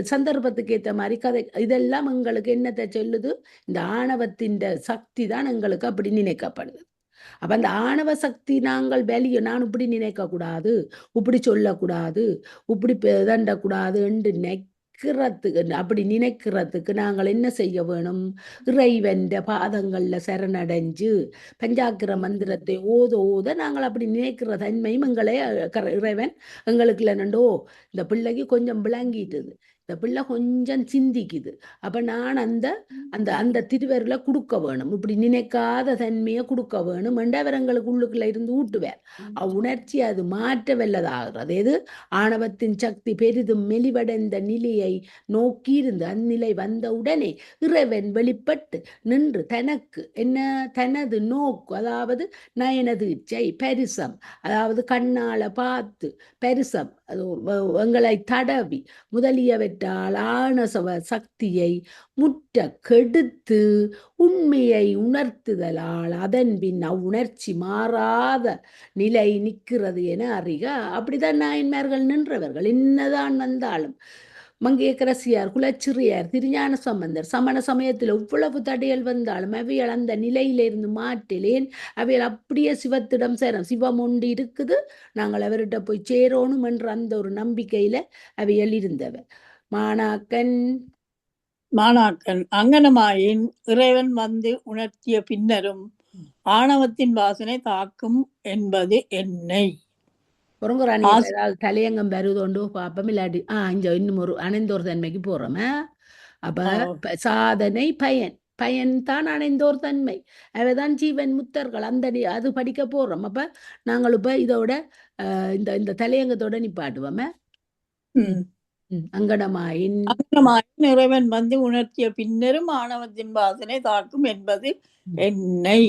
சந்தர்ப்பத்துக்கு ஏற்ற மாதிரி கதை இதெல்லாம் எங்களுக்கு என்னத்தை சொல்லுது? இந்த ஆணவத்தின் சக்தி தான் எங்களுக்கு அப்படி நினைக்கப்படுது. அப்ப அந்த ஆணவ சக்தி நாங்கள் வெளியே நான் இப்படி நினைக்க கூடாது, இப்படி சொல்லக்கூடாது, இப்படி தண்டக்கூடாது என்று நினைக்கிறதுக்கு அப்படி நினைக்கிறதுக்கு நாங்கள் என்ன செய்ய வேணும்? இறைவன்ற பாதங்கள்ல சரணடைஞ்சு பஞ்சாக்கிர மந்திரத்தை ஓத நாங்கள் அப்படி நினைக்கிற தன்மையும் எங்களே இறைவன் எங்களுக்கு இல்லைன்னோ இந்த பிள்ளைக்கு கொஞ்சம் விளங்கிட்டுது, இந்த பிள்ளை கொஞ்சம் சிந்திக்குது, அப்ப நான் அந்த அந்த அந்த திருவருளை கொடுக்க வேணும், இப்படி நினைக்காத தன்மையை கொடுக்க வேணும் எங்களுக்கு உள்ளுக்குள்ள இருந்து ஊட்டுவார். உணர்ச்சி அது மாற்ற வெல்லதாகிறது. எது? ஆணவத்தின் சக்தி பெரிதும் மெலிவடைந்த நிலையை நோக்கி இருந்து அந்நிலை வந்த உடனே இறைவன் வெளிப்பட்டு நின்று தனக்கு என்ன தனது நோக்கு, அதாவது நயனது இச்சை பரிசம், அதாவது கண்ணால பார்த்து பரிசம் எங்களை தடவி முதலியவற்றால் ஆணவ சக்தியை முற்ற கெடுத்து உண்மையை உணர்த்துதலால் அதன் பின் அவ்வுணர்ச்சி மாறாத நிலை நிற்கிறது என அறிக. அப்படிதான் நாயன்மார்கள் நின்றவர்கள். என்னதான் வந்தாலும் மங்கையர்க்கரசியார், குலச்சிறியார், திருஞான சம்பந்தர் சமண சமயத்தில் எவ்வளவு தடைகள் வந்தாலும் அவைகள் அந்த நிலையிலிருந்து மாற்றிலேன் அவைகள் அப்படியே சிவத்திடம் சேரும். சிவம் ஒன்று இருக்குது, நாங்கள் அவர்கிட்ட போய் சேரணும் என்ற அந்த ஒரு நம்பிக்கையில அவைகள் இருந்தவர். மாணாக்கன் அங்கனமாயின் இறைவன் வந்து உணர்த்திய பின்னரும் ஆணவத்தின் வாசனை தாக்கும் என்பது என்னை. ஏதாவது தலையங்கம் வருதோண்டு பாப்பம் இல்லாட்டி இங்க இன்னும் ஒரு அணைந்தோர் தன்மைக்கு போறோம். அப்ப சாதனை பயன் தான் அணைந்தோர் தன்மை, அவைதான் ஜீவன் முத்தர்கள். அந்த அது படிக்க போறோம். அப்ப நாங்கள் இப்ப இதோட இந்த தலையங்கத்தோட நிப்பாட்டுவோம். அங்கனமாயின் இறைவன் வந்து உணர்த்திய பின்னரும் ஆணவத்தின் வாசனை தாக்கும் என்பது என்னை.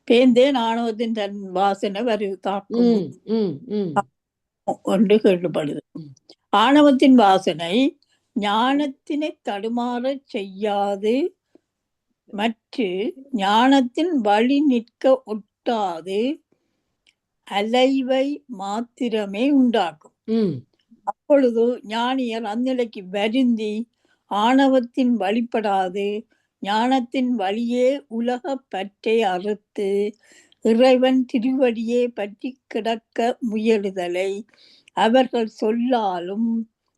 பேந்தேன் ஆணவத்தின் தன் வாசனை வருது தாக்கும் ஒன்று கேட்டுப்படுது. ஆணவத்தின் வாசனை ஞானத்தினை தடுமாற செய்யாது மற்ற ஞானத்தின் வழி நிற்க ஒட்டாது அலைவை மாத்திரமே உண்டாக்கும். அப்பொழுது ஞானியர் அந்நிலைக்கு வருந்தி ஆணவத்தின் வழிபடாது ஞானத்தின் வழியே உலக பற்றை அறுத்து இறைவன் திருவடியே பற்றி கிடக்க முயலுதலை அவர்கள் சொல்லாலும்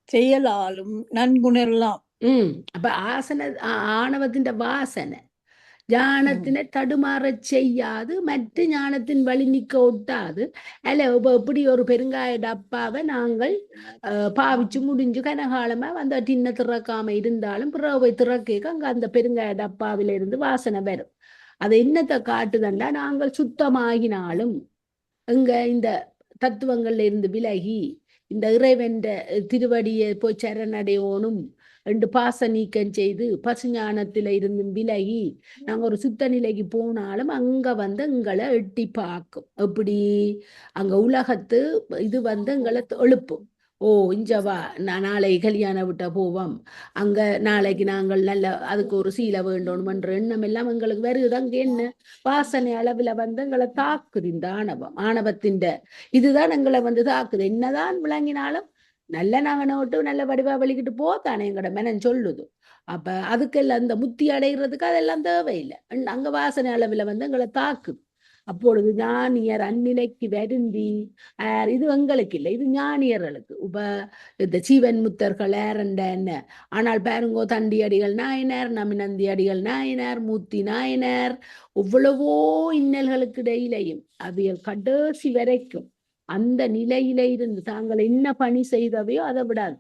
செயலாலும் நன்குணரலாம். அப்ப ஆணவத்தின் வாசனை ஞானத்தினை தடுமாற செய்யாது மற்ற ஞானத்தின் வழி நிற்க ஒட்டாது. அல்ல இப்படி ஒரு பெருங்காய டப்பாவை நாங்கள் பாவிச்சு முடிஞ்சு கனகாலமா அந்த டின்ன திறக்காம இருந்தாலும் பிறவை திறக்க அங்க அந்த பெருங்காய டப்பாவில இருந்து வாசனை வரும். அது என்னத்தை காட்டுதண்டா, நாங்கள் சுத்தமாகினாலும் எங்க இந்த தத்துவங்கள்ல இருந்து விலகி இந்த இறைவென்ற திருவடியை போய் சரணடையோனும் ரெண்டு பாச நீக்கம் செய்து பசுஞானத்தில இருந்து விலகி நாங்க ஒரு சுத்த நிலைக்கு போனாலும் அங்க வந்து எங்களை எட்டி பார்க்கும். எப்படி அங்க உலகத்து இது வந்து எங்களை எழுப்பும். ஓ இஞ்சவா நாளை கல்யாண விட்ட போவோம் அங்க நாளைக்கு நாங்கள் நல்ல அதுக்கு ஒரு சீலை வேண்டோம்ன்ற எண்ணம் எல்லாம் எங்களுக்கு வருது. அங்க என்ன வாசனை அளவுல வந்து எங்களை தாக்குது இந்த ஆணவத்தின் இதுதான் எங்களை வந்து தாக்குது. என்னதான் விளங்கினாலும் நல்ல நாங்க நோட்டு நல்ல வடிவா வலிக்கிட்டு போத்தானே எங்கட மனம் சொல்லுது. அப்ப அதுக்கெல்லாம் இந்த முத்தி அடைகிறதுக்கு அதெல்லாம் தேவையில்லை. அங்க வாசனை அளவுல வந்து எங்களை தாக்குது. அப்பொழுது ஞானியர் அந்நிலைக்கு வருந்தி இது எங்களுக்கு இல்லை, இது ஞானியர்களுக்கு. இந்த சீவன் முத்தர்கள் ஏறண்ட என்ன. ஆனால் பாருங்கோ, தண்டி அடிகள் நாயனார், நமினந்தி அடிகள் நாயனார், மூர்த்தி நாயனார் எவ்வளவோ இன்னல்களுக்கு இடையிலையும் அவைகள் கடைசி வரைக்கும் அந்த நிலையில இருந்து தாங்கள் என்ன பணி செய்தவையோ அதை விடாது.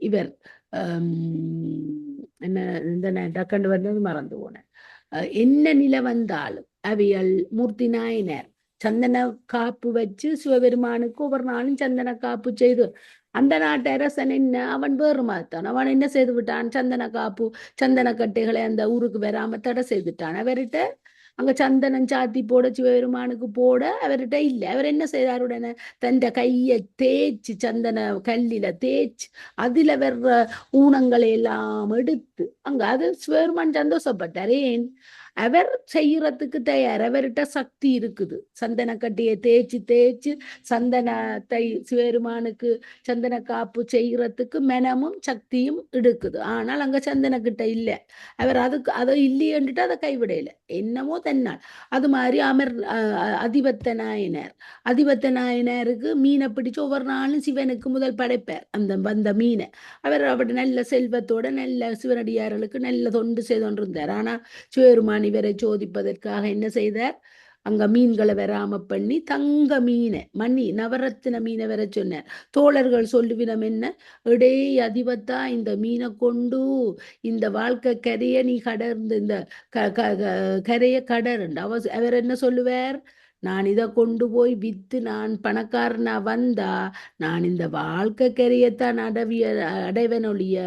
இவர் என்ன இந்த டக்கண்டு வந்தது மறந்து போனேன். என்ன நிலை வந்தாலும் அவையல் மூர்த்தி நாயனார் சந்தன காப்பு வச்சு சிவபெருமானுக்கு ஒவ்வொரு நாளும் சந்தன காப்பு செய்து அந்த நாட்டு அரசன் என்ன அவன் வேறு மாத்தான். அவன் என்ன செய்து விட்டான், சந்தன காப்பு சந்தன கட்டைகளை அந்த ஊருக்கு வராம தடை செய்துட்டான். அவர்கிட்ட அங்க சந்தனம் சாத்தி போட சிவபெருமானுக்கு போட அவர்கிட்ட இல்லை. அவர் என்ன செய்தார், உடனே தன் கையை தேய்ச்சி சந்தன கல்லில தேய்ச்சி அதுல வர்ற ஊனங்களை எல்லாம் எடுத்து அங்க அது சிவபெருமான் சந்தோஷப்பட்டார். ஏன், அவர் செய்யறதுக்கு தயார், அவர்கிட்ட சக்தி இருக்குது. சந்தன கட்டியை தேய்ச்சி தேய்ச்சி சந்தனத்தை சிவபெருமானுக்கு சந்தன காப்பு செய்யறதுக்கு மனமும் சக்தியும் எடுக்குது. ஆனால் அங்க சந்தன கிட்ட இல்லை. அவர் அதுக்கு அதை இல்லையன்ட்டு அதை கைவிடையில என்னமோ தன்னால். அது மாதிரி அதிபத்த நாயனார், அதிபத்த நாயனாருக்கு மீனை பிடிச்சு ஒவ்வொரு நாளும் சிவனுக்கு முதல் படைப்பார் அந்த வந்த மீனை. அவர் நல்ல செல்வத்தோட நல்ல சிவனடியார்களுக்கு நல்ல தொண்டு செய்து கொண்டிருந்தார். ஆனா சிவபெருமான் இவரை சோதிப்பதற்காக என்ன செய்தார், அங்க மீன்களை வராம பண்ணி தங்க மீனை மணி நவரத்தின மீனை வர சொன்னார். தோழர்கள் சொல்லுவினம் என்ன, இடே அதிபத்தா இந்த மீனை கொண்டு இந்த வாழ்க்கை கரைய நீ கடர்ந்து இந்த கரைய கடருண்டு. அவர் என்ன சொல்லுவார், நான் இதை கொண்டு போய் வித்து நான் பணக்காரனா வந்தா நான் இந்த வாழ்க்கை கரையத்தான் அடைவனொழிய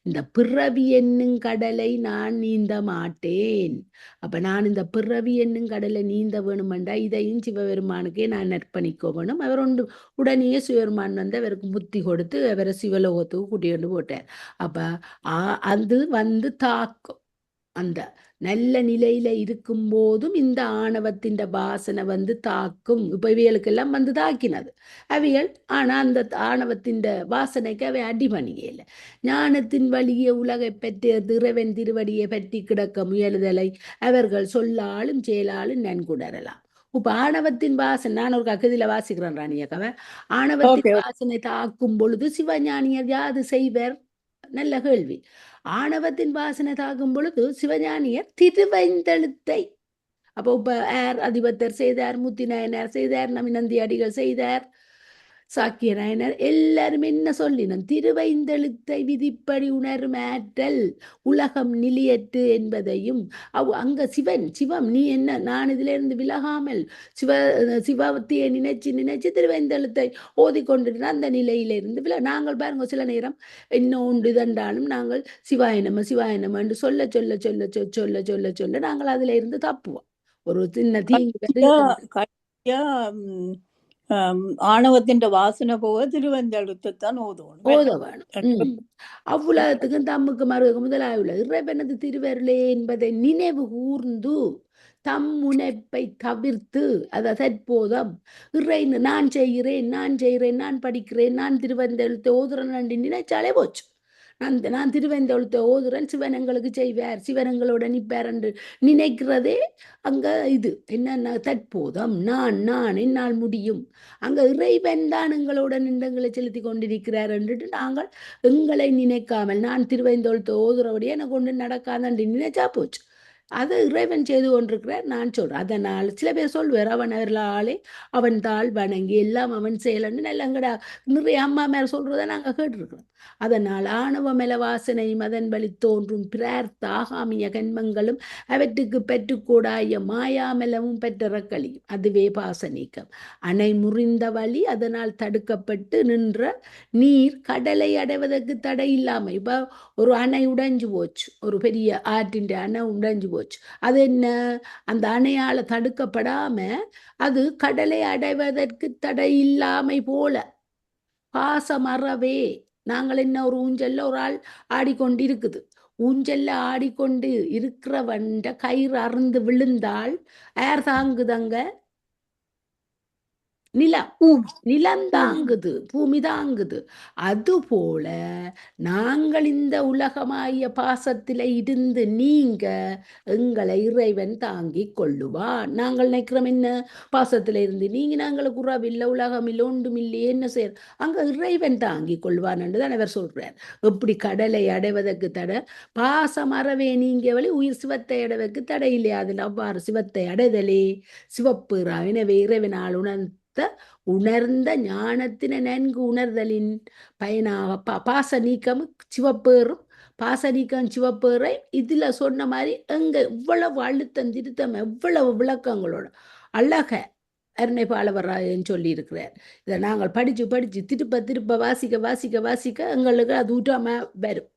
இந்த பிறவி என்னும் கடலை நான் நீந்த மாட்டேன். அப்ப நான் இந்த பிறவி என்னும் கடலை நீந்த வேணுமெண்டா இதையும் சிவபெருமானுக்கே நான் அர்ப்பணிக்க வேணும். அவர் உடனே சிவபெருமான் வந்து அவருக்கு புத்தி கொடுத்து அவரை சிவலோகத்துக்கு கூட்டிட்டு போட்டார். அப்ப அது வந்து தாக்கும். அந்த நல்ல நிலையில இருக்கும் போதும் இந்த ஆணவத்தின் வாசனை வந்து தாக்கும். இப்ப இவைகளுக்கெல்லாம் வந்து தாக்கினது அவைகள். ஆனா அந்த ஆணவத்தின் வாசனைக்கு அவை அடிபணியல. ஞானத்தின் வழியே உலகை பற்றிய இறைவன் திருவடியை பற்றி கிடக்க முயலுதலை அவர்கள் சொல்லாலும் செயலாலும் நன்குணரலாம். இப்ப ஆணவத்தின் வாசனை, நான் ஒரு கவிதையில வாசிக்கிறேன் ராணியக்காவ. ஆணவத்தின் வாசனை தாக்கும் பொழுது சிவஞானியர் யாது செய்வர்? நல்ல கேள்வி. ஆணவத்தின் வாசனை தாக்கும் பொழுது சிவஞானியர் திருவைந்தெழுத்தை, அப்போ இப்ப அதிபத்தர் செய்தார், முத்தி நாயனார் செய்தார், நமினந்தி அடிகள் செய்தார், சாக்கிய நாயனார் எல்லாரும் என்ன சொல்லினோம், திருவைந்தெழுத்தை விதிப்படி உணரும் ஆற்றல் உலகம் நிலையற்று என்பதையும் அங்க சிவம் நீ என்ன, நான் இதுல இருந்து விலகாமல் சிவத்தையை நினைச்சு திருவைந்தெழுத்தை ஓதிக்கொண்டிருந்த அந்த நிலையிலிருந்து நாங்கள் பாருங்க சில நேரம் இன்னொன்று இதென்றாலும் நாங்கள் சிவாயனம் என்று சொல்ல சொல்ல சொல்ல சொல்ல சொல்ல சொல்ல நாங்கள் அதுல இருந்து தப்புவோம். ஒரு சின்ன தீங்கு ஆணவத்தின் வாசனை போக திருவந்தெழுத்தான் ஓத வேணும். அவ்வளவுக்கும் தம்முக்கு மறுக முதலாயுள்ள இறைவனது திருவருளே என்பதை நினைவு கூர்ந்து தம் முனைப்பை தவிர்த்து அதை தற்போதம் இறைன்னு நான் செய்கிறேன் நான் படிக்கிறேன் நான் திருவந்தெழுத்தை ஓதுறேன் நினைச்சாலே போச்சு. நான் திருவந்தெழுத்தை ஓதுறேன், சிவன் எங்களுக்கு செய்வார், சிவனங்களோட நிற்பார் என்று நினைக்கிறதே அங்க இது என்ன தற்போதம். நான் என்னால் முடியும். அங்க இறைவன் தான் எங்களோட நின்றங்களை செலுத்தி கொண்டிருக்கிறார் என்று நாங்கள் எங்களை நினைக்காமல் நான் திருவந்தெழுத்தை ஓதுறபடியே எனக்கு கொண்டு நடக்காதன்று நினைச்சா போச்சு. அதை இறைவன் செய்து கொண்டிருக்கிறார். நான் சொல்றேன். அதனால் சில பேர் சொல்வார், அவன் அவர்களாலே அவன் தாள் வணங்கி எல்லாம் அவன் செயலன்னு நல்லங்கடா நிறைய அம்மா மேல சொல்றதை நாங்க கேட்டிருக்கிறோம். அதனால் ஆணவ மெல வாசனையும் அதன் வழி தோன்றும் பிரார்த்த ஆகாமிய கண்மங்களும் அவற்றுக்கு பெற்றுக்கூடாய மாயாமலமும் பெற்றறக்களியும் அதுவே பாசநீக்கம். அணை முறிந்த வழி அதனால் தடுக்கப்பட்டு நின்ற நீர் கடலை அடைவதற்கு தடை இல்லாம. இப்ப ஒரு அணை உடைஞ்சு போச்சு, ஒரு பெரிய ஆற்றின் அணை உடைஞ்சு போச்சு. போச்சு. அது என்ன, அந்த அணையால தடுக்கப்படாம அது கடலை அடைவதற்கு தடை இல்லாமை போல பாசமறவே. நாங்கள் என்ன ஒரு ஊஞ்சல்ல ஒரு ஆள் ஆடிக்கொண்டு இருக்குது, ஊஞ்சல்ல ஆடிக்கொண்டு இருக்கிறவண்ட கயிறு அறுந்து விழுந்தால் யார் தாங்குதங்க? நிலம். பூமி நிலம் தாங்குது, பூமி தாங்குது. அதுபோல நாங்கள் இந்த உலகமாகிய பாசத்தில இருந்து நீங்க எங்களை இறைவன் தாங்கிக் கொள்ளுவான். நாங்கள் நினைக்கிறோம் என்ன, பாசத்தில இருந்து நீங்க நாங்களுக்கு உறவில்லை, உலகம் இல்லை, ஒன்றும் இல்லையே, என்ன செய்ய, அங்க இறைவன் தாங்கிக் கொள்வான் என்று தான் அவர் சொல்றார். எப்படி கடலை அடைவதற்கு தடை, பாசம் அறவே நீங்க வழி உயிர் சிவத்தை அடைவதற்கு தடை இல்லையா? அதில் அவ்வாறு சிவத்தை அடைதலே சிவப்பு. எனவே இறைவனால் உணர்ந்த ஞானத்தின நன்கு உணர்தலின் பயனாக பாச நீக்கம் சிவப்பேறும். பாச நீக்கம் சிவப்பேறை இதுல சொன்ன மாதிரி எங்க இவ்வளவு அழுத்தம் திருத்தம் எவ்வளவு விளக்கங்களோட அழக அருணை பாலவராயன் சொல்லி இருக்கிறார். இதை நாங்கள் படிச்சு படிச்சு திருப்ப திருப்ப வாசிக்க வாசிக்க வாசிக்க எங்களுக்கு அது ஊட்டாம வரும்.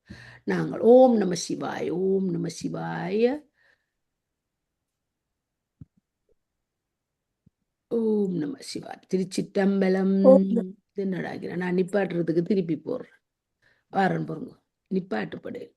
நாங்கள் ஓம் நம சிவாய, ஓம் நம சிவாய, ஓம் நம சிவாய். திருச்சிட்டம்பலம். என்னடாகிறேன் நான் நிப்பாட்டுறதுக்கு திருப்பி போடுறேன். வாரன் பொருங்க நிப்பாட்டுப்படையில்.